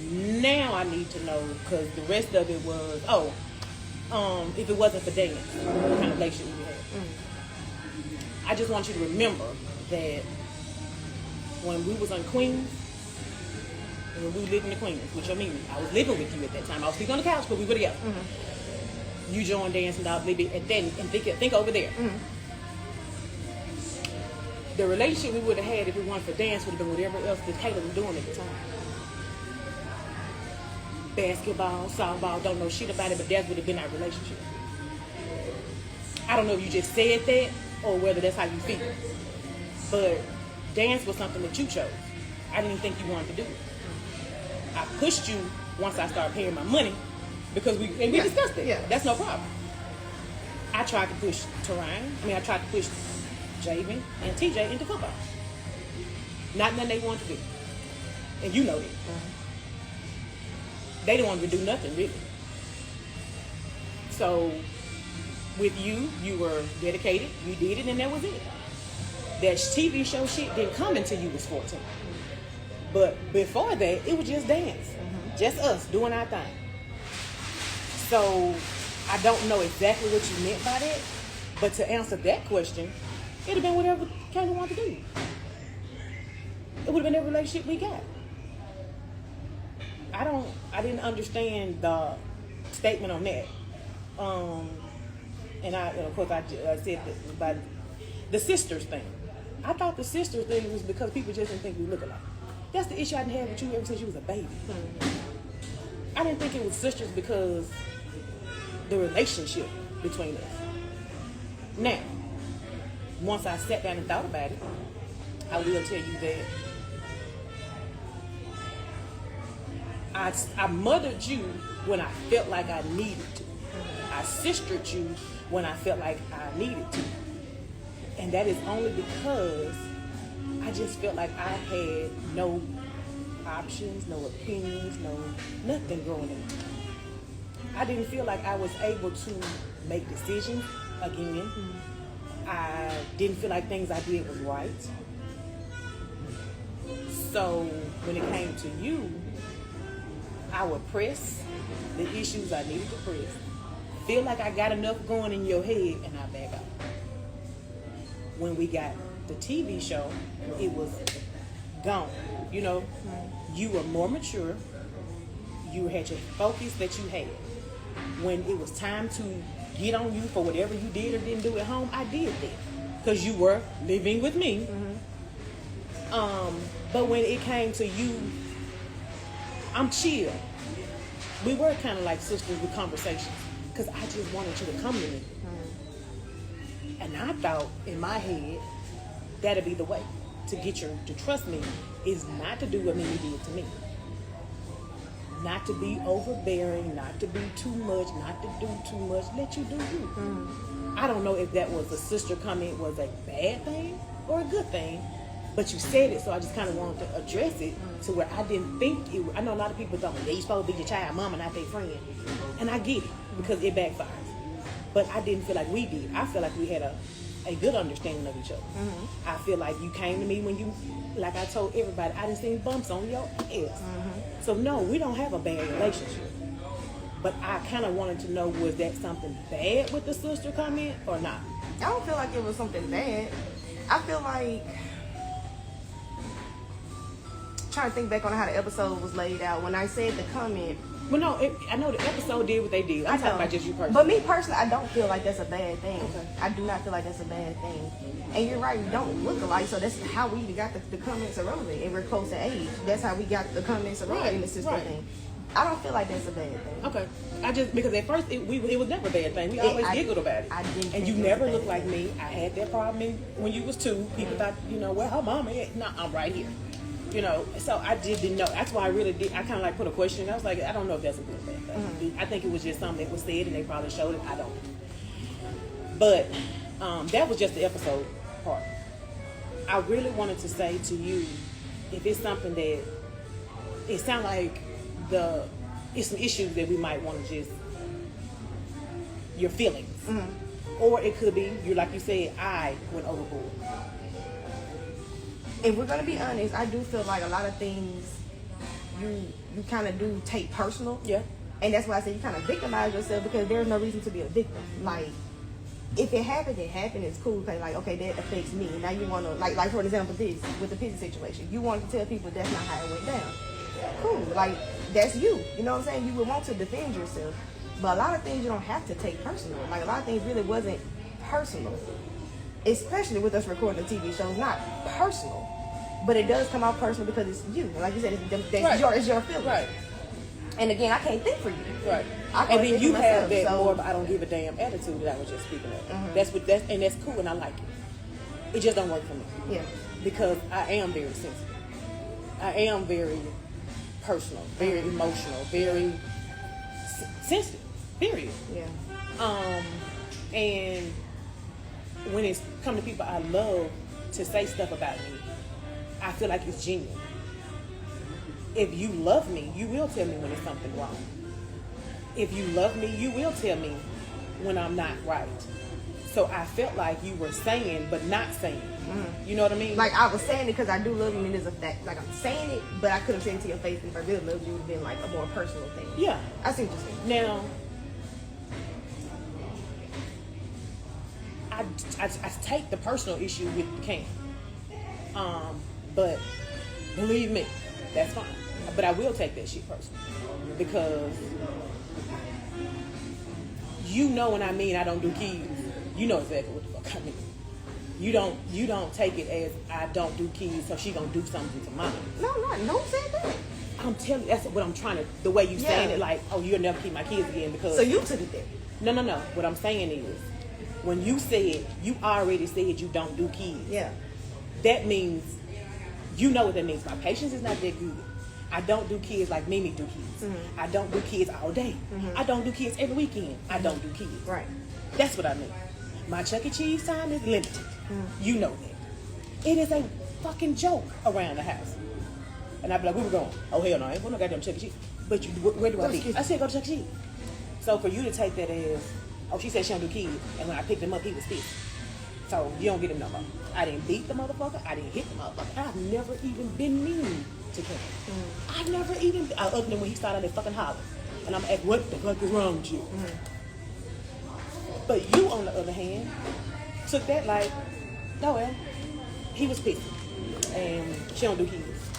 Now I need to know, because the rest of it was, if it wasn't for dance, what kind of relationship we had. I just want you to remember that when we was on Queens, when we lived in the Queens, which I mean, I was living with you at that time. I was sleeping on the couch, but we were together. You joined dancing out maybe at then, and think over there. The relationship we would have had if it weren't for dance would have been whatever else that Taylor was doing at the time. Basketball, softball, don't know shit about it, but that would have been our relationship. I don't know if you just said that or whether that's how you feel. But dance was something that you chose. I didn't think you wanted to do it. I pushed you once I started paying my money because we discussed it. Yeah. That's no problem. I tried to push I tried to push Javen and TJ into football. Not nothing they wanted to do. And you know that. They didn't want to do nothing, really. So, with you, you were dedicated, you did it, and that was it. That TV show shit didn't come until you was 14. But before that, it was just dance. Just us doing our thing. So, I don't know exactly what you meant by that, but to answer that question, it'd have been whatever Kayla wanted to do. It would have been every relationship we got. I didn't understand the statement on that. And of course I said that about the sisters thing. I thought the sisters thing was because people just didn't think we look alike. That's the issue I didn't have with you ever since you was a baby. I didn't think it was sisters because the relationship between us. Now, once I sat down and thought about it, I will tell you that I mothered you when I felt like I needed to. I sistered you when I felt like I needed to. And that is only because I just felt like I had no options, no opinions, nothing growing up. I didn't feel like I was able to make decisions again. I didn't feel like things I did was right. So when it came to you, I would press the issues I needed to press. Feel like I got enough going in your head, and I back out. When we got the TV show, it was gone. You know, you were more mature. You had your focus that you had. When it was time to get on you for whatever you did or didn't do at home, I did that. Because you were living with me. But when it came to you, I'm chill. We were kind of like sisters with conversations. Because I just wanted you to come to me. And I thought in my head, that'd be the way to get you to trust me, is not to do what Mimi did to me. Not to be overbearing, not to be too much, not to do too much. Let you do you. I don't know if that was a sister comment was a bad thing or a good thing, but you said it, so I just kind of wanted to address it to where I didn't think it. I know a lot of people don't. Yeah, you supposed to be your child mama, not their friend, and I get it because it backfires. But I didn't feel like we did. I feel like we had a good understanding of each other. I feel like you came to me when you, like I told everybody, I didn't see bumps on your ass. So no, we don't have a bad relationship. But I kind of wanted to know, was that something bad with the sister comment or not? I don't feel like it was something bad. I feel like, trying to think back on how the episode was laid out. When I said the comment, well, no, I know the episode did what they did. I'm talking about just you personally. But me personally, I don't feel like that's a bad thing. Okay. I do not feel like that's a bad thing. And you're right, we don't look alike, so that's how we got the comments irrelevant, and we're close to age. That's how we got the comments irrelevant in the sister thing. I don't feel like that's a bad thing. Okay. I just, because at first it was never a bad thing. We always giggled about it. I didn't. And you never looked like me. I had that problem when you was 2. People thought, well, her mama is. No, I'm right here. So I didn't know. That's why I really did. I kind of like put a question. I was like, I don't know if that's a good or bad thing. I think it was just something that was said and they probably showed it. I don't know. But that was just the episode part. I really wanted to say to you, if it's something that it sounds like it's some issues that we might want to just your feelings, or it could be like you said, I went overboard. If we're gonna be honest, I do feel like a lot of things you kind of do take personal. Yeah. And that's why I say you kind of victimize yourself because there's no reason to be a victim. Like, if it happened, it's cool. Cause like, okay, that affects me. Now you want to, like for example, this with the pizza situation. You want to tell people that's not how it went down. Cool. Like, that's you. You know what I'm saying? You would want to defend yourself. But a lot of things you don't have to take personal. Like, a lot of things really wasn't personal. Especially with us recording a TV show. It's not personal. But it does come out personal because it's you. Like you said, it's your feelings. Right. And again, I can't think for you. Right. And then you have that more of I don't give a damn attitude that I was just speaking of. Mm-hmm. That's cool, and I like it. It just don't work for me. Yeah. Because I am very sensitive. I am very personal, very emotional, very sensitive. Period. Yeah. And when it's come to people I love to say stuff about me, I feel like it's genuine. If you love me, you will tell me when there's something wrong. If you love me, you will tell me when I'm not right. So I felt like you were saying, but not saying. Mm-hmm. You know what I mean? Like, I was saying it because I do love you, and it's a fact. Like, I'm saying it, but I couldn't say it to your face. If I really loved you, it would have been like a more personal thing. Yeah. I see what you're saying. Now, I take the personal issue with Cam. But believe me, that's fine. But I will take that shit personal because you know when I mean I don't do kids, you know exactly what the fuck I mean. You don't take it as I don't do kids, so she gonna do something to mine. No said that. I'm telling you, that's what I'm trying to. The way you saying it, like, oh, you'll never keep my kids again because. So you took it there. No. What I'm saying is, when you said you already said you don't do kids. Yeah. That means you know what that means. My patience is not that good. I don't do kids like Mimi do kids. Mm-hmm. I don't do kids all day. Mm-hmm. I don't do kids every weekend. Mm-hmm. I don't do kids. Right. That's what I mean. My Chuck E. Cheese time is limited. Mm-hmm. You know that. It is a fucking joke around the house. And I'd be like, where we going? Oh, hell no, I ain't going to no goddamn Chuck E. Cheese. But where do I be? I said go to Chuck E. Cheese. So for you to take that as, oh, she said she don't do kids. And when I picked him up, he was pissed. So you don't get him no more. I didn't beat the motherfucker. I didn't hit the motherfucker. I've never even been mean to him. Mm. I've never even, other than when he started that fucking holler. And I'm like, what the fuck is wrong with you? Mm. But you, on the other hand, took that like, oh well, he was pissed. And she don't do kids.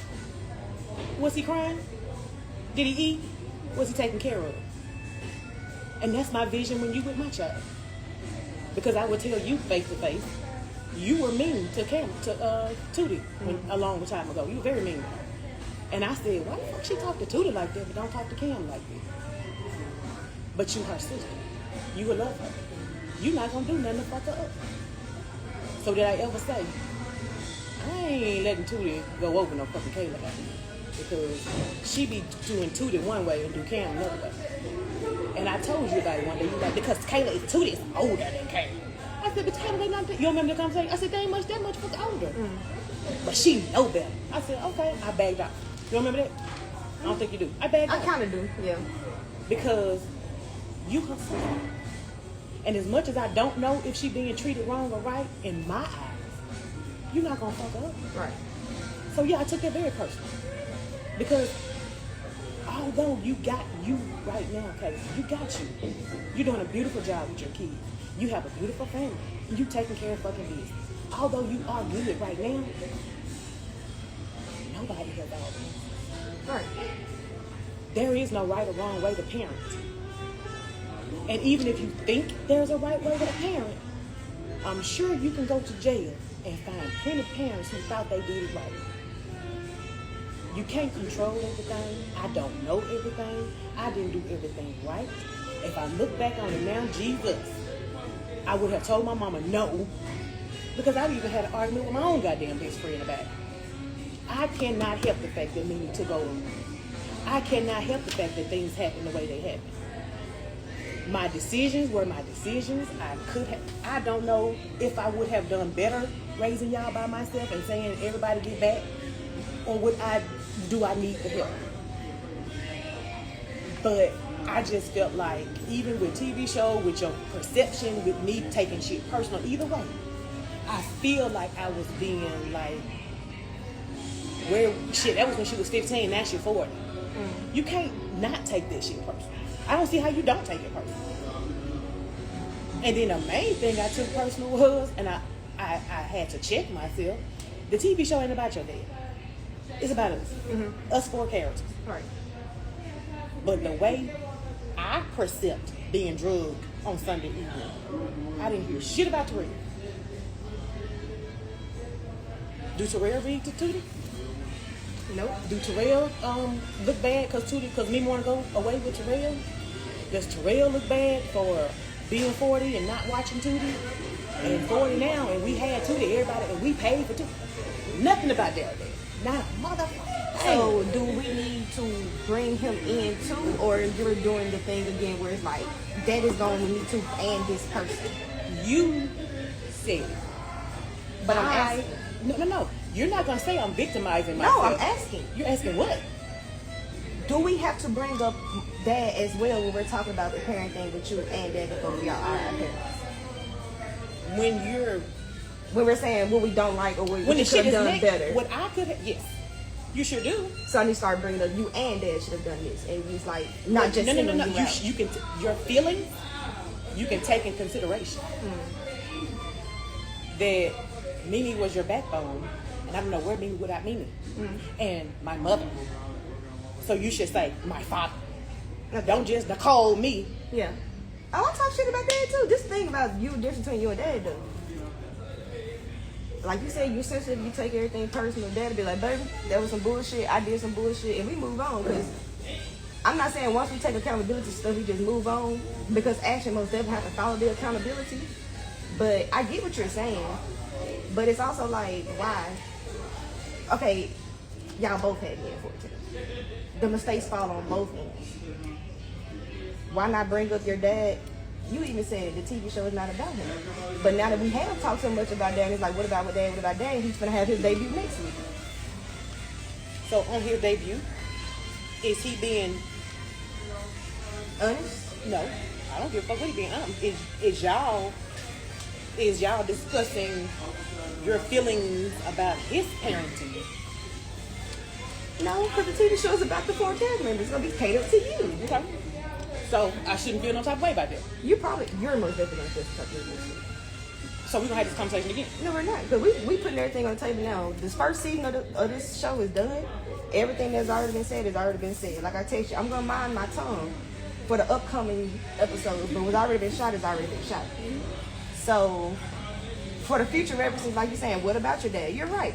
Was he crying? Did he eat? Was he taken care of? And that's my vision when you with my child. Because I would tell you face to face, you were mean to Tootie a long time ago. You were very mean. And I said, why the fuck she talk to Tootie like that, but don't talk to Cam like that? But you her sister. You would love her. You not gonna do nothing to fuck her up. So did I ever say, I ain't letting Tootie go over no fucking Kayla out here. Because she be doing Tootie one way and do Cam another way. And I told you about it one day, you like, because Kayla is Tootie is older than Kayla. I said, but Kayla, they not, you remember the conversation? I said, they ain't that much fucking older. Mm. But she know better. I said, okay, I bagged out. You remember that? I don't think you do. I bagged out. I kind of do, yeah. Because you her sister. And as much as I don't know if she being treated wrong or right, in my eyes, you're not going to fuck her up. Right. So yeah, I took that very personal. Because although you got you right now, Kayla, you got you. You're doing a beautiful job with your kids. You have a beautiful family. You taking care of fucking business. Although you are good right now, nobody has all this. Right. There is no right or wrong way to parent. And even if you think there's a right way to parent, I'm sure you can go to jail and find plenty of parents who thought they did it right. You can't control everything. I don't know everything. I didn't do everything right. If I look back on it now, Jesus, I would have told my mama no. Because I've even had an argument with my own goddamn best friend about it. I cannot help the fact that Mimi took over. I cannot help the fact that things happen the way they happen. My decisions were my decisions. I don't know if I would have done better raising y'all by myself and saying everybody get back, or do I need the help? But I just felt like, even with TV show, with your perception, with me taking shit personal, either way, I feel like I was being like, that was when she was 15, now she's 40. You can't not take that shit personal. I don't see how you don't take it personal. And then the main thing I took personal was, and I had to check myself, the TV show ain't about your dad. It's about us. Mm-hmm. Us 4 characters. Right. But the way I perceived being drugged on Sunday evening, I didn't hear shit about Terrell. Do Terrell read to Tootie? Nope. Do Terrell look bad because me want to go away with Terrell? Does Terrell look bad for being 40 and not watching Tootie? And 40 now, and we had Tootie, everybody, and we paid for Tootie. Nothing about that. Not a motherfucker. So do we need to bring him in too, or you're doing the thing again where it's like that is going with me too and this person? You said it. But I'm asking. No. You're not gonna say I'm victimizing myself. No, I'm asking. You're asking what? Do we have to bring up dad as well when we're talking about the parent thing with you and dad because y'all are our parents? When we're saying what we don't like or what we could have done better. What I could have, yes. You sure do. So I need to start bringing up you and dad should have done this. And it's like, not just no. You can, your feelings, you can take in consideration. That Mimi was your backbone. And I don't know where Mimi without Mimi. And my mother. So you should say, my father. Okay. Don't just Nicole me. Yeah. Oh, I talk shit about dad too. This thing about you, difference between you and dad though. Like you said, you're sensitive, you take everything personal. Dad'll be like, baby, that was some bullshit. I did some bullshit. And we move on. Because I'm not saying once we take accountability stuff, we just move on. Because action most definitely have to follow the accountability. But I get what you're saying. But it's also like, why? Okay, y'all both had me at 14. The mistakes fall on both ends. Why not bring up your dad? You even said the TV show is not about him. But now that we have talked so much about dad, it's like, what about dad? What about dad? He's going to have his debut next week. So on his debut, is he being honest? No, I don't give a fuck what he being honest. Is y'all discussing your feelings about his parenting? No, because the TV show is about the 4 cast members. It's going to be catered to you. Okay. So I shouldn't feel no type of way about that. You're most definitely going to feel some type of way. So we're going to have this conversation again? No, we're not. Because we putting everything on the table now. This first season of this show is done. Everything that's already been said has already been said. Like I text you, I'm going to mind my tongue for the upcoming episodes. But what's already been shot has already been shot. So for the future references, like you're saying, what about your dad? You're right.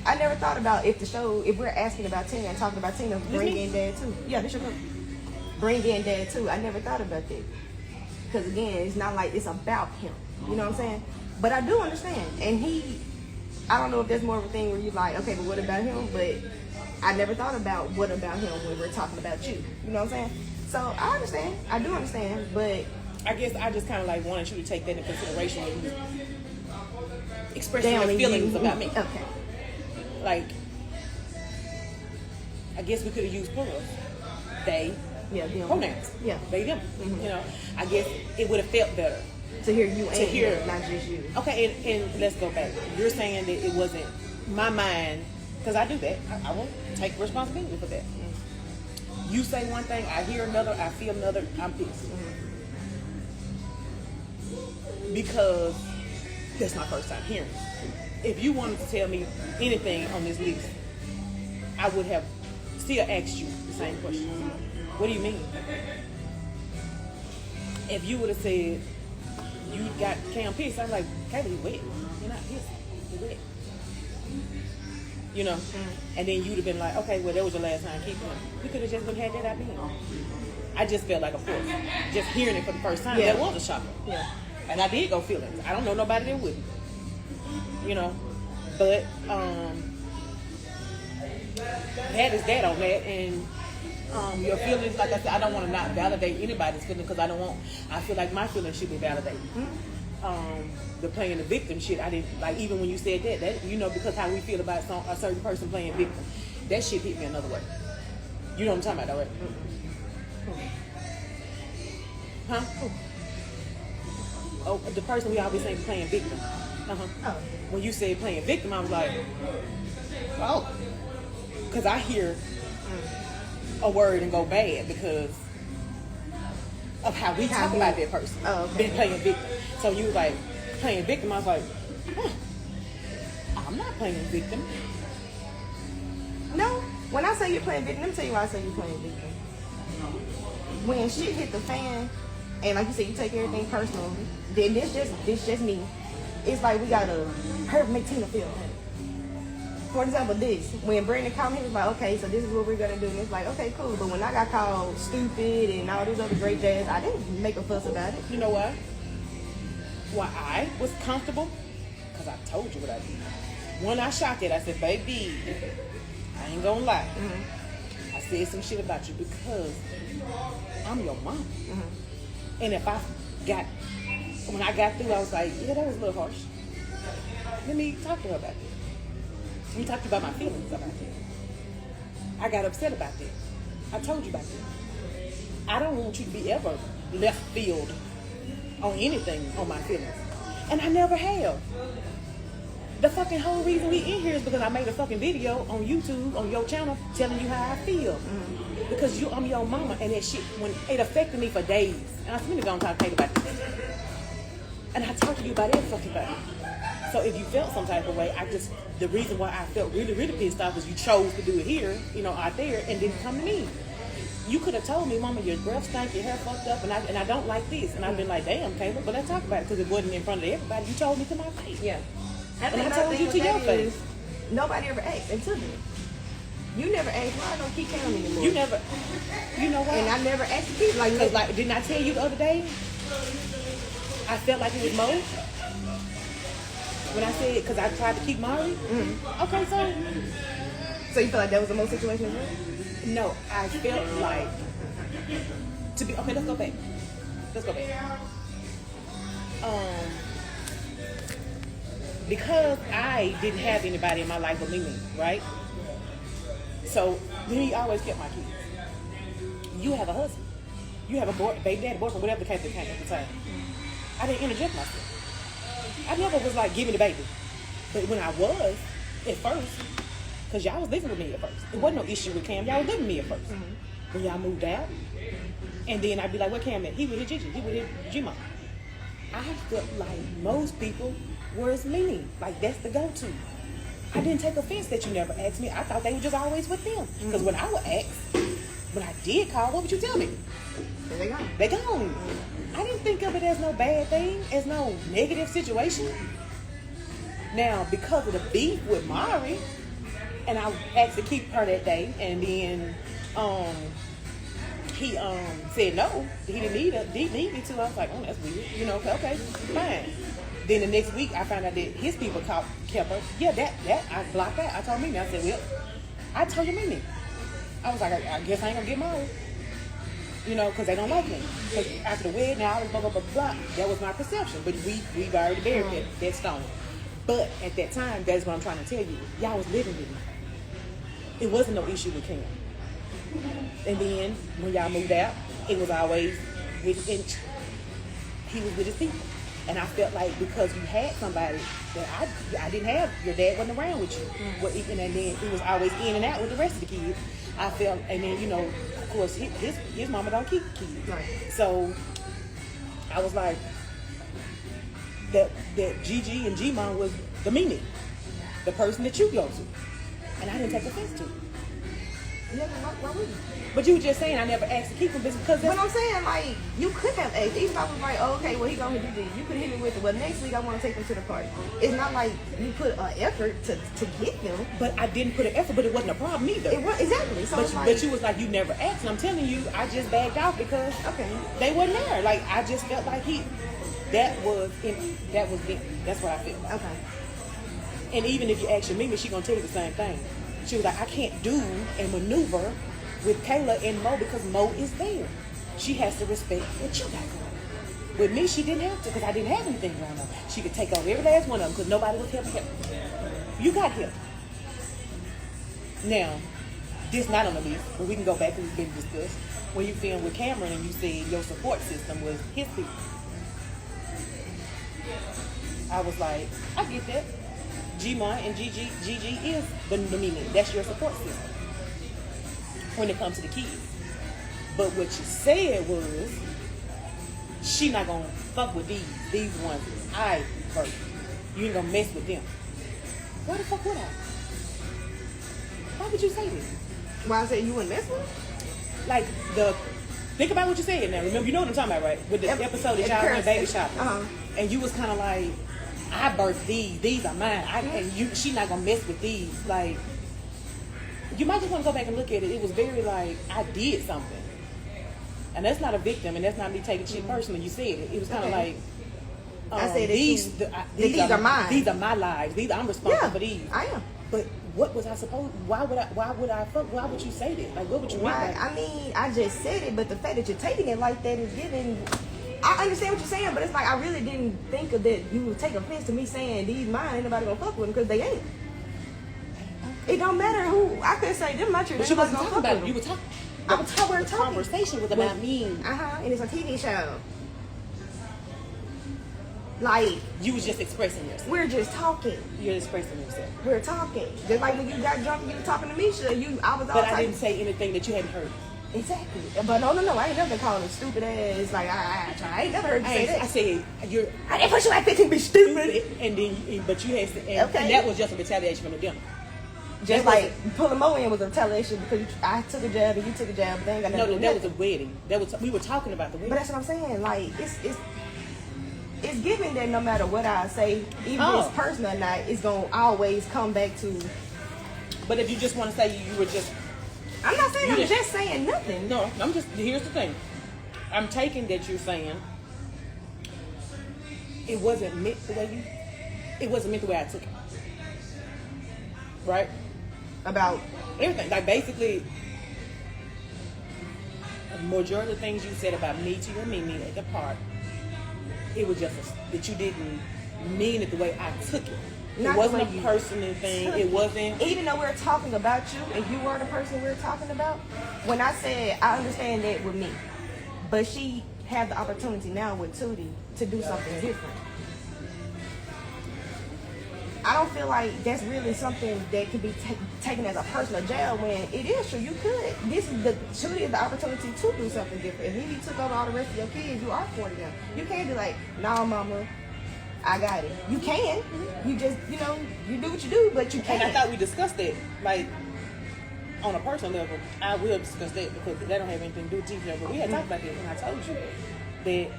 I never thought about if we're asking about Tina and talking about Tina, bring in dad too. Yeah, this should bring in dad too. I never thought about that. Because again, it's not like it's about him. You know what I'm saying? But I do understand. And I don't know if there's more of a thing where you're like, okay, but what about him? But I never thought about what about him when we're talking about you. You know what I'm saying? So I understand. I do understand. But I guess I just kind of like wanted you to take that into consideration when you expressing your feelings about me. Okay. Like, I guess we could have used plurals. They, pronouns. Yeah. They, them. Mm-hmm. You know, I guess it would have felt better. To hear you and him, not just you. Okay, and let's go back. You're saying that it wasn't my mind, because I do that. I won't take responsibility for that. Mm-hmm. You say one thing, I hear another, I feel another, I'm pissed. Mm-hmm. Because that's my first time hearing it. If you wanted to tell me anything on this list, I would have still asked you the same question. What do you mean? If you would have said, you got Cam pissed, I'm like, Kayla, you wet. You're not pissed. You're wet. You know? Mm-hmm. And then you'd have been like, okay, well, that was your last time keeping him. We could have just had that out being. I just felt like a force. Just hearing it for the first time, that was a shocker. Yeah. And I did go feel it. I don't know nobody that wouldn't. You know? But, that is that on that. And your feelings, like I said, I don't want to not validate anybody's feelings because I feel like my feelings should be validated. Mm-hmm. The playing the victim shit, I didn't, like, even when you said that, you know, because how we feel about a certain person playing victim, that shit hit me another way. You know what I'm talking about, though, right? Mm-hmm. Huh? Oh, the person we always say playing victim. Uh-huh. Oh. When you said playing victim, I was like, oh. Because I hear a word and go bad because of how we talk about that person. Oh, okay. Been playing victim. So you was like, playing victim. I was like, I'm not playing victim. No, when I say you're playing victim, let me tell you why I say you're playing victim. When shit hit the fan, and like you said, you take everything personal, then this just me. It's like we gotta make Tina feel. For example, when Brandon called me, he was like, okay, so this is what we're gonna do. And it's like, okay, cool. But when I got called stupid and all this other great jazz, I didn't make a fuss about it. You know what? Why I was comfortable? Because I told you what I did. When I shot it, I said, baby, I ain't gonna lie. I said some shit about you because I'm your mom. And if when I got through, I was like, yeah, that was a little harsh. Let me talk to her about it. Let me talk to you about my feelings about that. I got upset about that. I told you about that. I don't want you to be ever left field on anything on my feelings. And I never have. The fucking whole reason we in here is because I made a fucking video on YouTube, on your channel, telling you how I feel. Because I'm your mama, and that shit, when it affected me for days. And I was really gonna talk to you about this. And I talked to you about every fucking thing. So if you felt some type of way, the reason why I felt really, really pissed off is you chose to do it here, out there, and didn't come to me. You could have told me, Mama, your breath stank, your hair fucked up, and I don't like this. And I've been like, damn, Caleb, but let's talk about it, because it wasn't in front of everybody. You told me to my face. Yeah. And I told you to your face. Nobody ever asked until then. You never asked why I don't keep counting anymore. You never, you know what? And I never asked to keep like, didn't I tell you the other day? I felt like it was Mo. When I said, because I tried to keep Mari. Okay, so you feel like that was the most situation as well? No, I felt like okay, let's go back. Because I didn't have anybody in my life but Mimi, right? So Mimi always kept my kids. You have a husband. You have a baby daddy, boyfriend, whatever the case at the time. I didn't interject myself. I never was like, give me the baby. But when I was, at first, because y'all was living with me at first. It wasn't no issue with Cam. Y'all was living with me at first. When y'all moved out, and then I'd be like, where Cam at? He with his Gigi. He with his G-Mom. I felt like most people were me. Like, that's the go-to. I didn't take offense that you never asked me. I thought they were just always with them. Because when I would ask, when I did call, what would you tell me? They gone. They gone. I didn't think of it as no bad thing, as no negative situation. Now, because of the beef with Mari, and I asked to keep her that day, and then he said no, he didn't need me to. I was like, oh, that's weird, okay, fine. Then the next week, I found out that his people kept her. Yeah, that I blocked that. I told Mimi, I said, well, I told you Mimi. I was like, I guess I ain't gonna get Mari. Because they don't like me. Because after the wedding, now blah, blah, blah, blah. That was my perception. But we've already buried that stone. But at that time, that's what I'm trying to tell you. Y'all was living with me. It wasn't no issue with Cam. And then, when y'all moved out, it was always he was with his people. And I felt like because you had somebody that I didn't have, your dad wasn't around with you. And then it was always in and out with the rest of the kids. I felt, and then, of course, his mama don't keep kids. Right. So I was like, that Gigi and G-Mom was the Mimi, the person that you go to. And I didn't take offense to it. Yeah, why would you? But you were just saying I never asked to keep him because But I'm saying, like, you could have asked. Even if I was like, oh, okay, well, he gonna do this. You could hit me with it. Well, next week I want to take them to the party. It's not like you put an effort to get them. But I didn't put an effort, but it wasn't a problem either. It was, exactly. So but you was like, you never asked. And I'm telling you, I just bagged off because they wasn't there. Like, I just felt like that's what I felt like. Okay. And even if you ask your Mimi, she gonna tell you the same thing. She was like, I can't do and maneuver with Kayla and Mo because Mo is there. She has to respect what you got going on. With me, she didn't have to because I didn't have anything going on. She could take over every last one of them because nobody was helping her. You got help. Now, this not on the list, but we can go back and we can discuss. When you filmed with Cameron and you said your support system was his people. I was like, I get that. G-Mon and Gigi is the Mimi. That's your support system when it comes to the kids. But what you said was, she not gonna fuck with these ones I birthed. You ain't gonna mess with them. Why the fuck would I? Why would you say this? Why I say you wouldn't mess with them? Like think about what you said now. Remember, you know what I'm talking about, right? With the episode that y'all went baby shopping, and you was kind of like, I birthed these. These are mine. She not gonna mess with these. Like, you might just want to go back and look at it. It was very like, I did something, and that's not a victim, and that's not me taking shit personally. You said it. It was kind of like, I said these are mine. These are my lives. I'm responsible for these. I am. But what was I supposed? Why would you say that? Like, what would you mean? Why? I mean, I just said it, but the fact that you're taking it like that is giving. I understand what you're saying, but it's like I really didn't think of that. You would take offense to me saying these mine. Ain't nobody gonna fuck with them because they ain't. It don't matter who. I could say them my children. But you wasn't talking about it. You were talking. The conversation was about me. And it's a TV show. Like, you was just expressing yourself. We're just talking. You're expressing yourself. We're talking. Just like when you got drunk and you were talking to Misha, I was all But I didn't say anything that you hadn't heard. Exactly. But no, I ain't never been calling her stupid ass. Like, I ain't never heard you say that. I said, I didn't push you like 15 be stupid. And then, but you had to, and that was just a retaliation from the dinner. Just like pulling Mo in was a retaliation because I took a jab and you took a jab, but they ain't got nothing to do with that was a wedding. We were talking about the wedding. But that's what I'm saying. Like, it's given that no matter what I say, even if it's personal or not, it's gonna always come back to. But if you just want to say you were just, I'm not saying I'm just saying nothing. No, I'm just. Here's the thing. I'm taking that you're saying it wasn't meant the way I took it. Right? About everything. Like, basically, the majority of the things you said about me to your Mimi at the park, it was just that you didn't mean it the way I took it. It wasn't a personal thing. It wasn't. Even though we're talking about you and you were the person we're talking about, when I said I understand that with me, but she had the opportunity now with Tootie to do something different. I don't feel like that's really something that could be taken as a personal jab when it is true. You could. Tootie is the opportunity to do something different. If you took over all the rest of your kids, you are for them. You can't be like, nah, mama, I got it. You can. You just, you do what you do, but you can't. And I thought we discussed that, like, on a personal level. I will discuss that because that don't have anything to do with TV. But we had talked about that when I told you that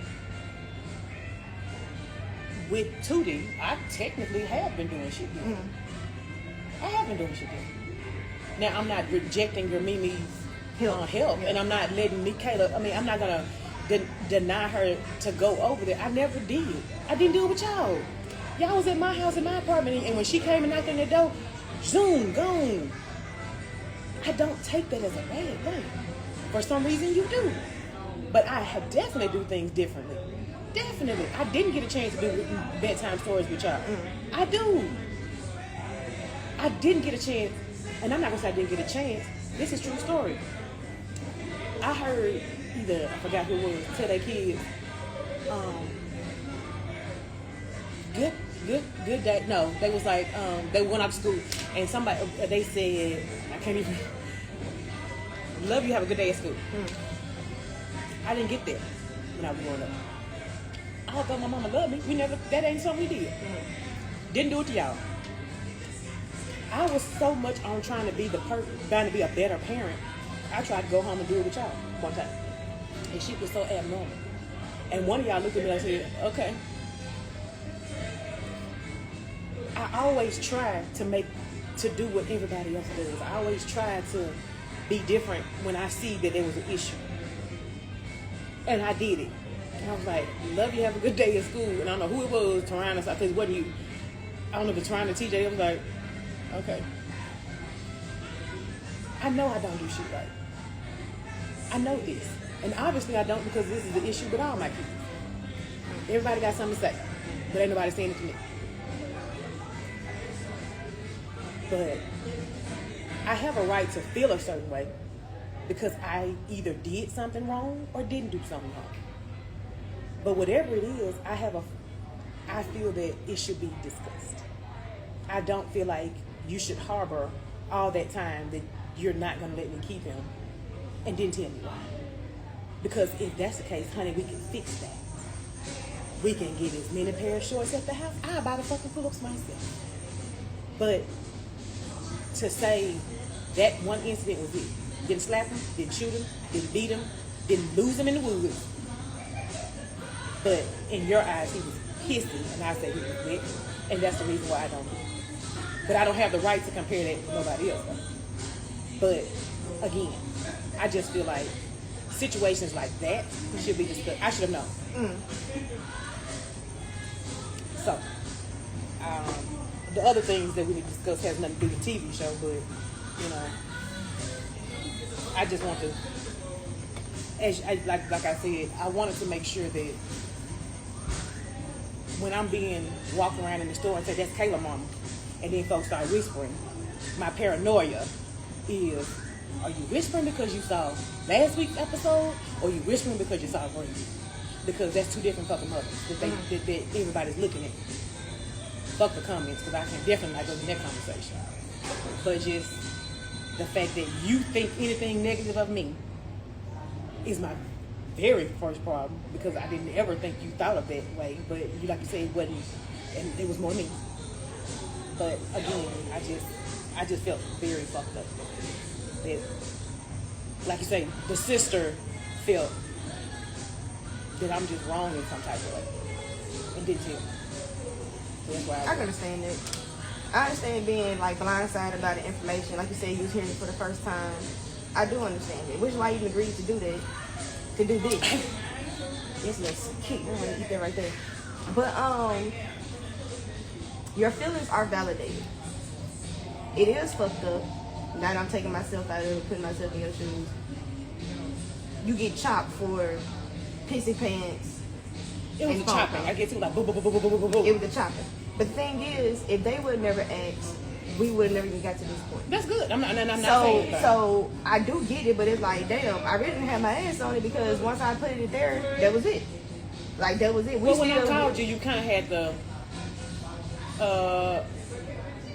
with Tootie, I technically have been doing shit different. I have been doing shit different. Now, I'm not rejecting your Mimi's help, and I'm not letting Michaela, I'm not going to deny her to go over there. I never did. I didn't do it with y'all. Y'all was at my house, in my apartment, and when she came and knocked on the door, zoom, gone. I don't take that as a bad thing. For some reason, you do. But I have definitely do things differently. Definitely. I didn't get a chance to do bedtime stories with y'all. I do. I didn't get a chance, and I'm not going to say I didn't get a chance. This is a true story. I heard either, I forgot who it was, tell their kids, good day. No, they was like, they went out to school, and somebody, they said, I can't even, love you, have a good day at school. I didn't get that when I was growing up. I thought my mama loved me. That ain't something we did. Didn't do it to y'all. I was so much on trying to be trying to be a better parent. I tried to go home and do it with y'all one time. And shit was so abnormal. And one of y'all looked at me and said, okay. I always try to do what everybody else does. I always try to be different when I see that there was an issue. And I did it. And I was like, love you, have a good day at school. And I don't know who it was, Tarana, because it wasn't you. I don't know if it's Tarana or TJ. I was like, okay. I know I don't do shit right. I know this. And obviously I don't because this is the issue with all my kids. Everybody got something to say, but ain't nobody saying it to me. But I have a right to feel a certain way because I either did something wrong or didn't do something wrong. But whatever it is, I feel that it should be discussed. I don't feel like you should harbor all that time that you're not going to let me keep him and didn't tell me why. Because if that's the case, honey, we can fix that. we can get as many pair of shorts at the house. I'll buy the fucking pull-ups myself. But to say that one incident was it. Didn't slap him, didn't shoot him, didn't beat him, didn't lose him in the woods. But in your eyes, he was pissy, and I say he was lit. And that's the reason why I don't do it. But I don't have the right to compare that to nobody else. But again, I just feel like situations like that should be discussed. I should have known. So, the other things that we need to discuss has nothing to do with the TV show, but, you know, I just want to, like I said, I wanted to make sure that when I'm being walked around in the store and say, that's Kayla mama, and then folks start whispering, my paranoia is, are you whispering because you saw last week's episode, or you whispering because you saw Green? Because that's two different fucking mothers that everybody's looking at. Fuck the comments, because I can definitely not go to that conversation. But just the fact that you think anything negative of me is my very first problem, because I didn't ever think you thought of that way. But you, like you said, it wasn't, and it was more me. But again, I just felt very fucked up. That, like you say, the sister felt that I'm just wrong in some type of way, and didn't tell me. So that's why I can understand that. I understand being like blindsided by the information. Like you said, you was hearing it for the first time. I do understand it, which is why you even agreed to do that, to do this. Yes, let's kick. I'm gonna eat that right there. But your feelings are validated. It is fucked up. Now that I'm taking myself out of it, putting myself in your shoes. You get chopped for pissy pants. It was a chopping. I get to like boom, boom, boom, boom, boom, boom, boom. It was a chopping. But the thing is, if they would have never asked, we would have never even got to this point. That's good. I'm not saying that. So I do get it, but it's like, damn, I really didn't have my ass on it, because once I put it there, that was it. Like, that was it. Well, when I called you, you kind of had the,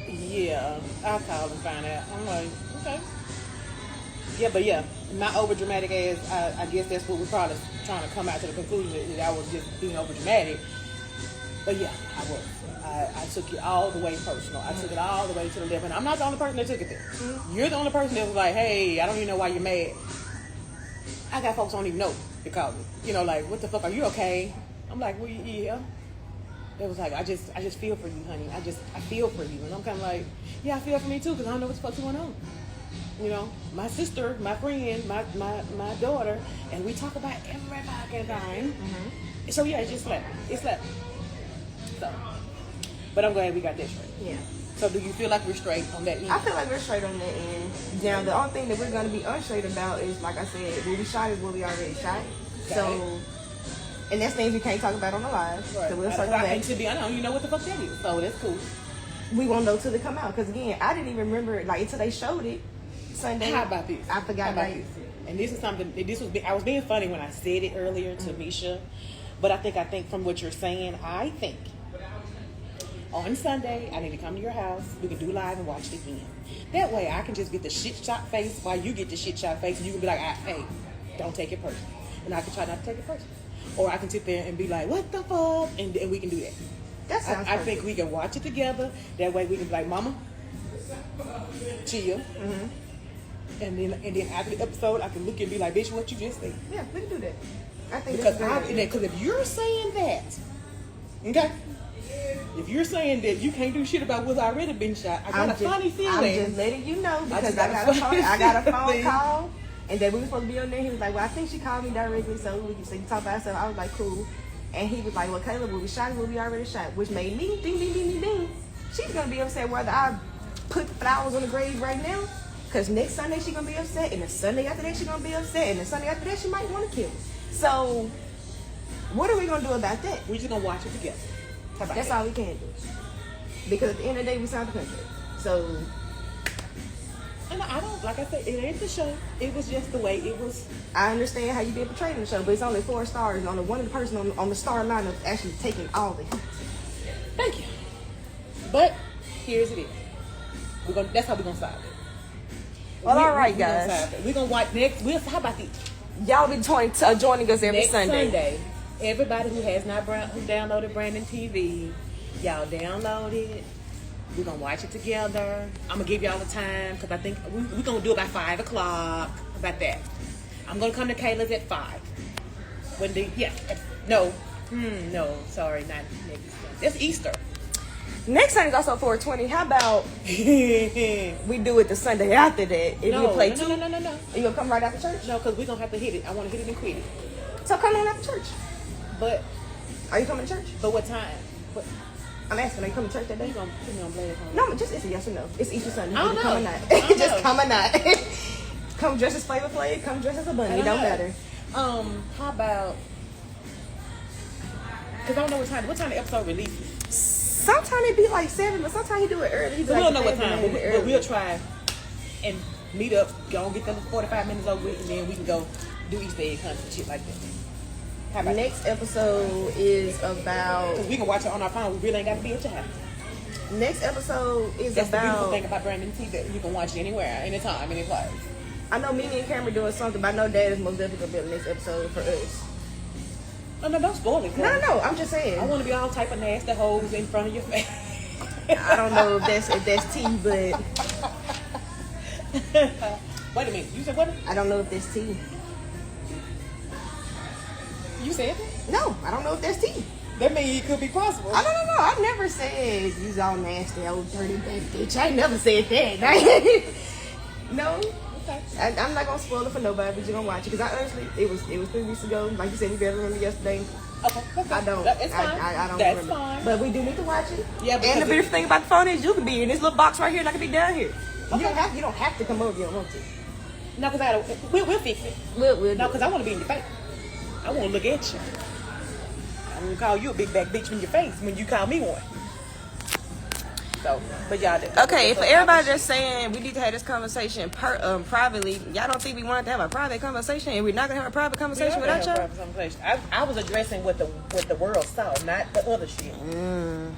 yeah, I'll call and find out. I'm like, okay. Yeah, but yeah, my over dramatic ass, I guess that's what we're probably trying to come out to the conclusion that I was just being over dramatic. But yeah, I was. I took it all the way personal. I took it all the way to the left. And I'm not the only person that took it there. Mm-hmm. You're the only person that was like, hey, I don't even know why you're mad. I got folks who don't even know to call me. You know, like, what the fuck, are you okay? I'm like, well, yeah. It was like, I just feel for you, honey. I feel for you. And I'm kind of like, yeah, I feel for me too, because I don't know what the fuck's going on. You know, my sister, my friend, my daughter, and we talk about every fucking time. Mm-hmm. So yeah, it just slept. It slept. So, but I'm glad we got that straight. Yeah. So do you feel like we're straight on that end? I feel like we're straight on that end. Now, the only thing that we're going to be unstraight about is, like I said, what we shot is what we already shot. So, and that's things we can't talk about on the live. Right. So we'll circle back. And to be honest, you know what the fuck that is. So that's cool. We won't know till it come out. Because again, I didn't even remember it, like, until they showed it Sunday. How about this? I forgot about this. And this is something, I was being funny when I said it earlier to Misha. But I think from what you're saying, I think on Sunday, I need to come to your house. We can do live and watch it again. That way, I can just get the shit shot face while you get the shit shot face, and you can be like, hey, don't take it personal. And I can try not to take it personal. Or I can sit there and be like, what the fuck? And we can do that. That sounds I think we can watch it together. That way, we can be like, mama, chill. Mm-hmm. And then after the episode, I can look and be like, bitch, what you just said? Yeah, we can do that. I think because if you're saying that, okay? If you're saying that you can't do shit about what's already been shot, I got a funny feeling. I'm just letting you know, because I got a phone call, and then we were supposed to be on there. He was like, well, I think she called me directly, so we can talk about stuff. I was like, cool. And he was like, well, Caleb, will we shot what we already shot? Which made me ding, ding, ding, ding, ding. She's going to be upset whether I put flowers on the grave right now, because next Sunday she's going to be upset, and the Sunday after that she's going to be upset, and the Sunday after that she might want to kill me. So, what are we going to do about that? We're just going to watch it together. That's all we can do. Because at the end of the day, we signed the contract. So, and I don't, like I said, it ain't the show. It was just the way it was. I understand how you been portrayed in the show, but it's only 4 stars. And only one of the person on the star lineup actually taking all the heat. Thank you. But here's it. That's how we're gonna solve it. Well, all right, guys. We're gonna watch next. How about this? Y'all be joining us every next Sunday. Everybody who has not who downloaded Brandon TV, y'all download it. We're gonna watch it together. I'm gonna give y'all the time because I think we're gonna do it by 5 o'clock. About that. I'm gonna come to Kayla's at 5. No, sorry, not next. That's Easter. Next Sunday is also 420. How about we do it the Sunday after that? If you play two. No. You gonna come right after church? No, because we're gonna have to hit it. I want to hit it and quit it. So come on after church. But Are you coming to church? but what time? What, I'm asking, are you coming to church that day? you gonna put me on blast? No, just it's a yes or no. It's Easter Sunday. I don't know. Come or not. I don't Just know. come or not. Come dressed as Flavor Flav. Come dressed as a bunny. It don't matter. How about? Because I don't know what time the episode releases. Sometimes it be like 7, but sometimes he do it early. So we don't know what time, but we'll try and meet up. Go and get the 45 minutes over with, and then we can go do Easter egg hunts and shit like that. How about Next episode is about. Because we can watch it on our phone. We really ain't got to be at your house. Next episode is That's the beautiful about. thing about Brandon TV. You can watch it anywhere, anytime, any place. I know Mimi and Cameron doing something, but I know Dad is most definitely gonna be on the next episode for us. Oh, no, don't spoil it for me. No, I'm just saying. I want to be all type of nasty hoes in front of your face. I don't know if that's tea, but Wait a minute. You said what? I don't know if that's tea. You said that? No, I don't know if that's tea. That means it could be possible. I don't know. I never said you's all nasty, old dirty bad bitch. I ain't never said that. No. Okay. I'm not gonna spoil it for nobody, but you're gonna watch it because I honestly, it was 3 weeks ago. Like you said, you barely remember yesterday. Okay. I don't. It's fine. I don't That's remember. fine. But we do need to watch it. Yeah, And the because beautiful thing about the phone is you can be in this little box right here, and I can be down here. Okay. You don't have to come over if you don't want to. No, because we'll fix it. We'll No, do because I want to be in your face. I want to look at you. I'm going to call you a big back bitch in your face when you call me one. So, but y'all. Okay, for everybody that's saying we need to have this conversation privately, y'all don't think we want to have a private conversation, and we're not gonna have a private conversation without y'all? I was addressing what the world saw, not the other shit.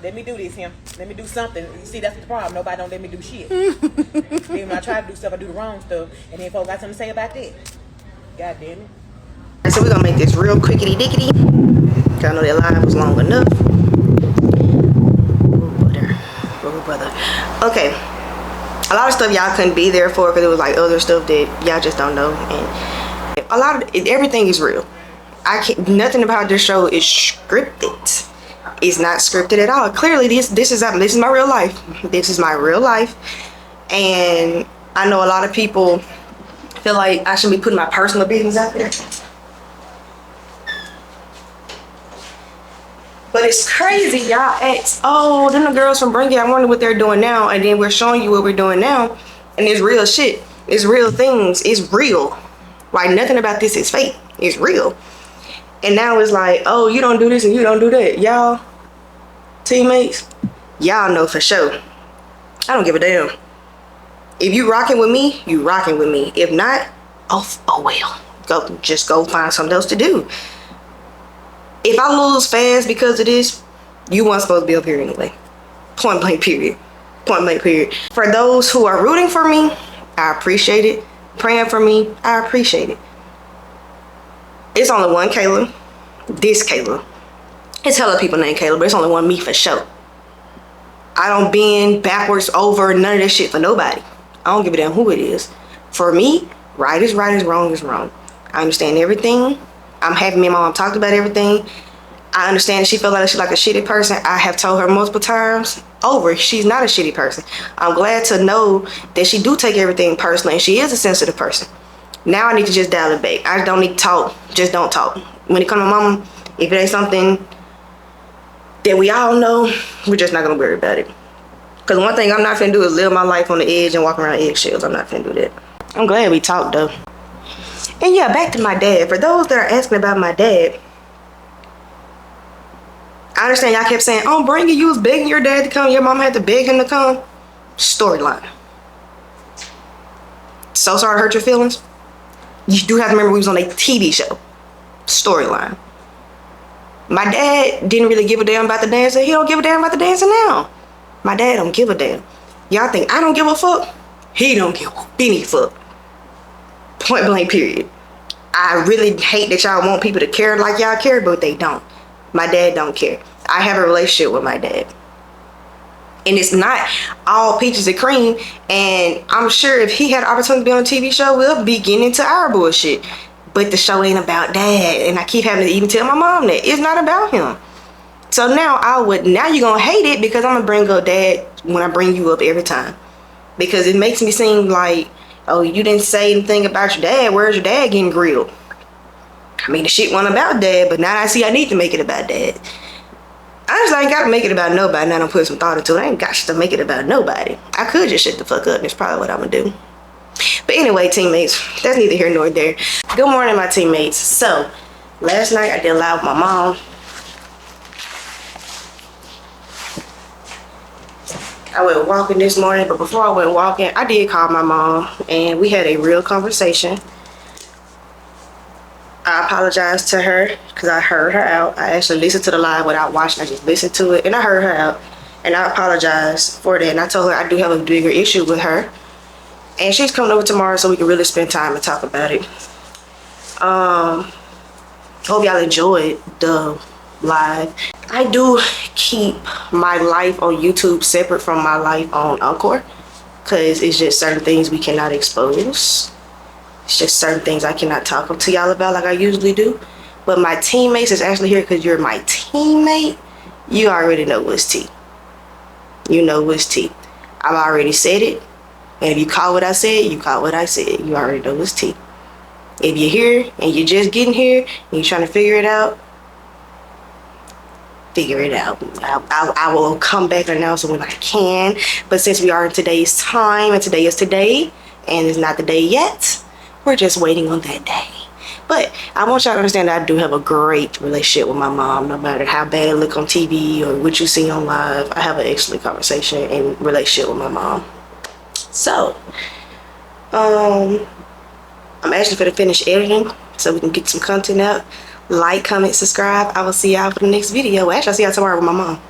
Let me do this, him. Let me do something. You see, that's the problem. Nobody don't let me do shit. Then when I try to do stuff, I do the wrong stuff, and then folks got something to say about that. God damn it. So we're gonna make this real quickity dickety. I know that line was long enough. Brother. Okay, a lot of stuff y'all couldn't be there for because it was like other stuff that y'all just don't know, and a lot of everything is real. Nothing about this show is scripted. It's not scripted at all. Clearly, this is my real life. This is my real life, and I know a lot of people feel like I should be putting my personal business out there. But it's crazy, y'all ask, oh, them the girls from Bring It, I wonder what they're doing now. And then we're showing you what we're doing now. And it's real shit. It's real things. It's real. Like, nothing about this is fake. It's real. And now it's like, oh, you don't do this and you don't do that. Y'all, teammates, y'all know for sure. I don't give a damn. If you rocking with me, you rocking with me. If not, oh well. Just go find something else to do. If I lose fast because of this, you weren't supposed to be up here anyway. Point blank period. Point blank period. For those who are rooting for me, I appreciate it. Praying for me, I appreciate it. It's only one Kayla. This Kayla. It's hella people named Kayla, but it's only one me for sure. I don't bend backwards over none of this shit for nobody. I don't give a damn who it is. For me, right is right, is wrong is wrong. I understand everything. I'm happy me and my mom talked about everything. I understand that she felt like she's like a shitty person. I have told her multiple times over, she's not a shitty person. I'm glad to know that she do take everything personally and she is a sensitive person. Now I need to just dial it back. I don't need to talk. Just don't talk. When it comes to mama, if it ain't something that we all know, we're just not going to worry about it. Because one thing I'm not finna do is live my life on the edge and walk around eggshells. I'm not finna do that. I'm glad we talked though. And yeah, back to my dad. For those that are asking about my dad, I understand y'all kept saying, oh, Bring It, you was begging your dad to come. Your mom had to beg him to come. Storyline. So sorry to hurt your feelings. You do have to remember we was on a TV show. Storyline. My dad didn't really give a damn about the dancing. He don't give a damn about the dancing now. My dad don't give a damn. Y'all think I don't give a fuck? He don't give a penny fuck. Point blank period. I really hate that y'all want people to care like y'all care, but they don't. My dad don't care. I have a relationship with my dad. And it's not all peaches and cream. And I'm sure if he had an opportunity to be on a TV show, we'll be getting into our bullshit. But the show ain't about dad. And I keep having to even tell my mom that. It's not about him. So now you're going to hate it because I'm going to bring up dad when I bring you up every time. Because it makes me seem like, oh, you didn't say anything about your dad. Where's your dad getting grilled? I mean, the shit wasn't about dad, but now I see I need to make it about dad. I just ain't got to make it about nobody. Now I'm putting some thought into it. I ain't got to make it about nobody. I could just shut the fuck up. That's probably what I'm going to do. But anyway, teammates, that's neither here nor there. Good morning, my teammates. So, last night I did live with my mom. I went walking this morning, but before I went walking, I did call my mom, and we had a real conversation. I apologized to her because I heard her out. I actually listened to the live without watching. I just listened to it and I heard her out. And I apologized for that. And I told her I do have a bigger issue with her. And she's coming over tomorrow so we can really spend time and talk about it. Hope y'all enjoyed the live. I do keep my life on YouTube separate from my life on Encore. Because it's just certain things we cannot expose. It's just certain things I cannot talk to y'all about like I usually do. But my teammates is actually here because you're my teammate. You already know what's tea. You know what's tea. I've already said it. And if you caught what I said, you caught what I said. You already know what's tea. If you're here and you're just getting here and you're trying to figure it out, figure it out. I will come back and announce it when I can. But since we are in today's time and today is today and it's not the day yet, we're just waiting on that day. But I want y'all to understand that I do have a great relationship with my mom. No matter how bad it look on TV or what you see on live, I have an excellent conversation and relationship with my mom. So, I'm actually going to finish editing so we can get some content out. Like, comment, subscribe. I will see y'all for the next video. Actually, I'll see y'all tomorrow with my mom.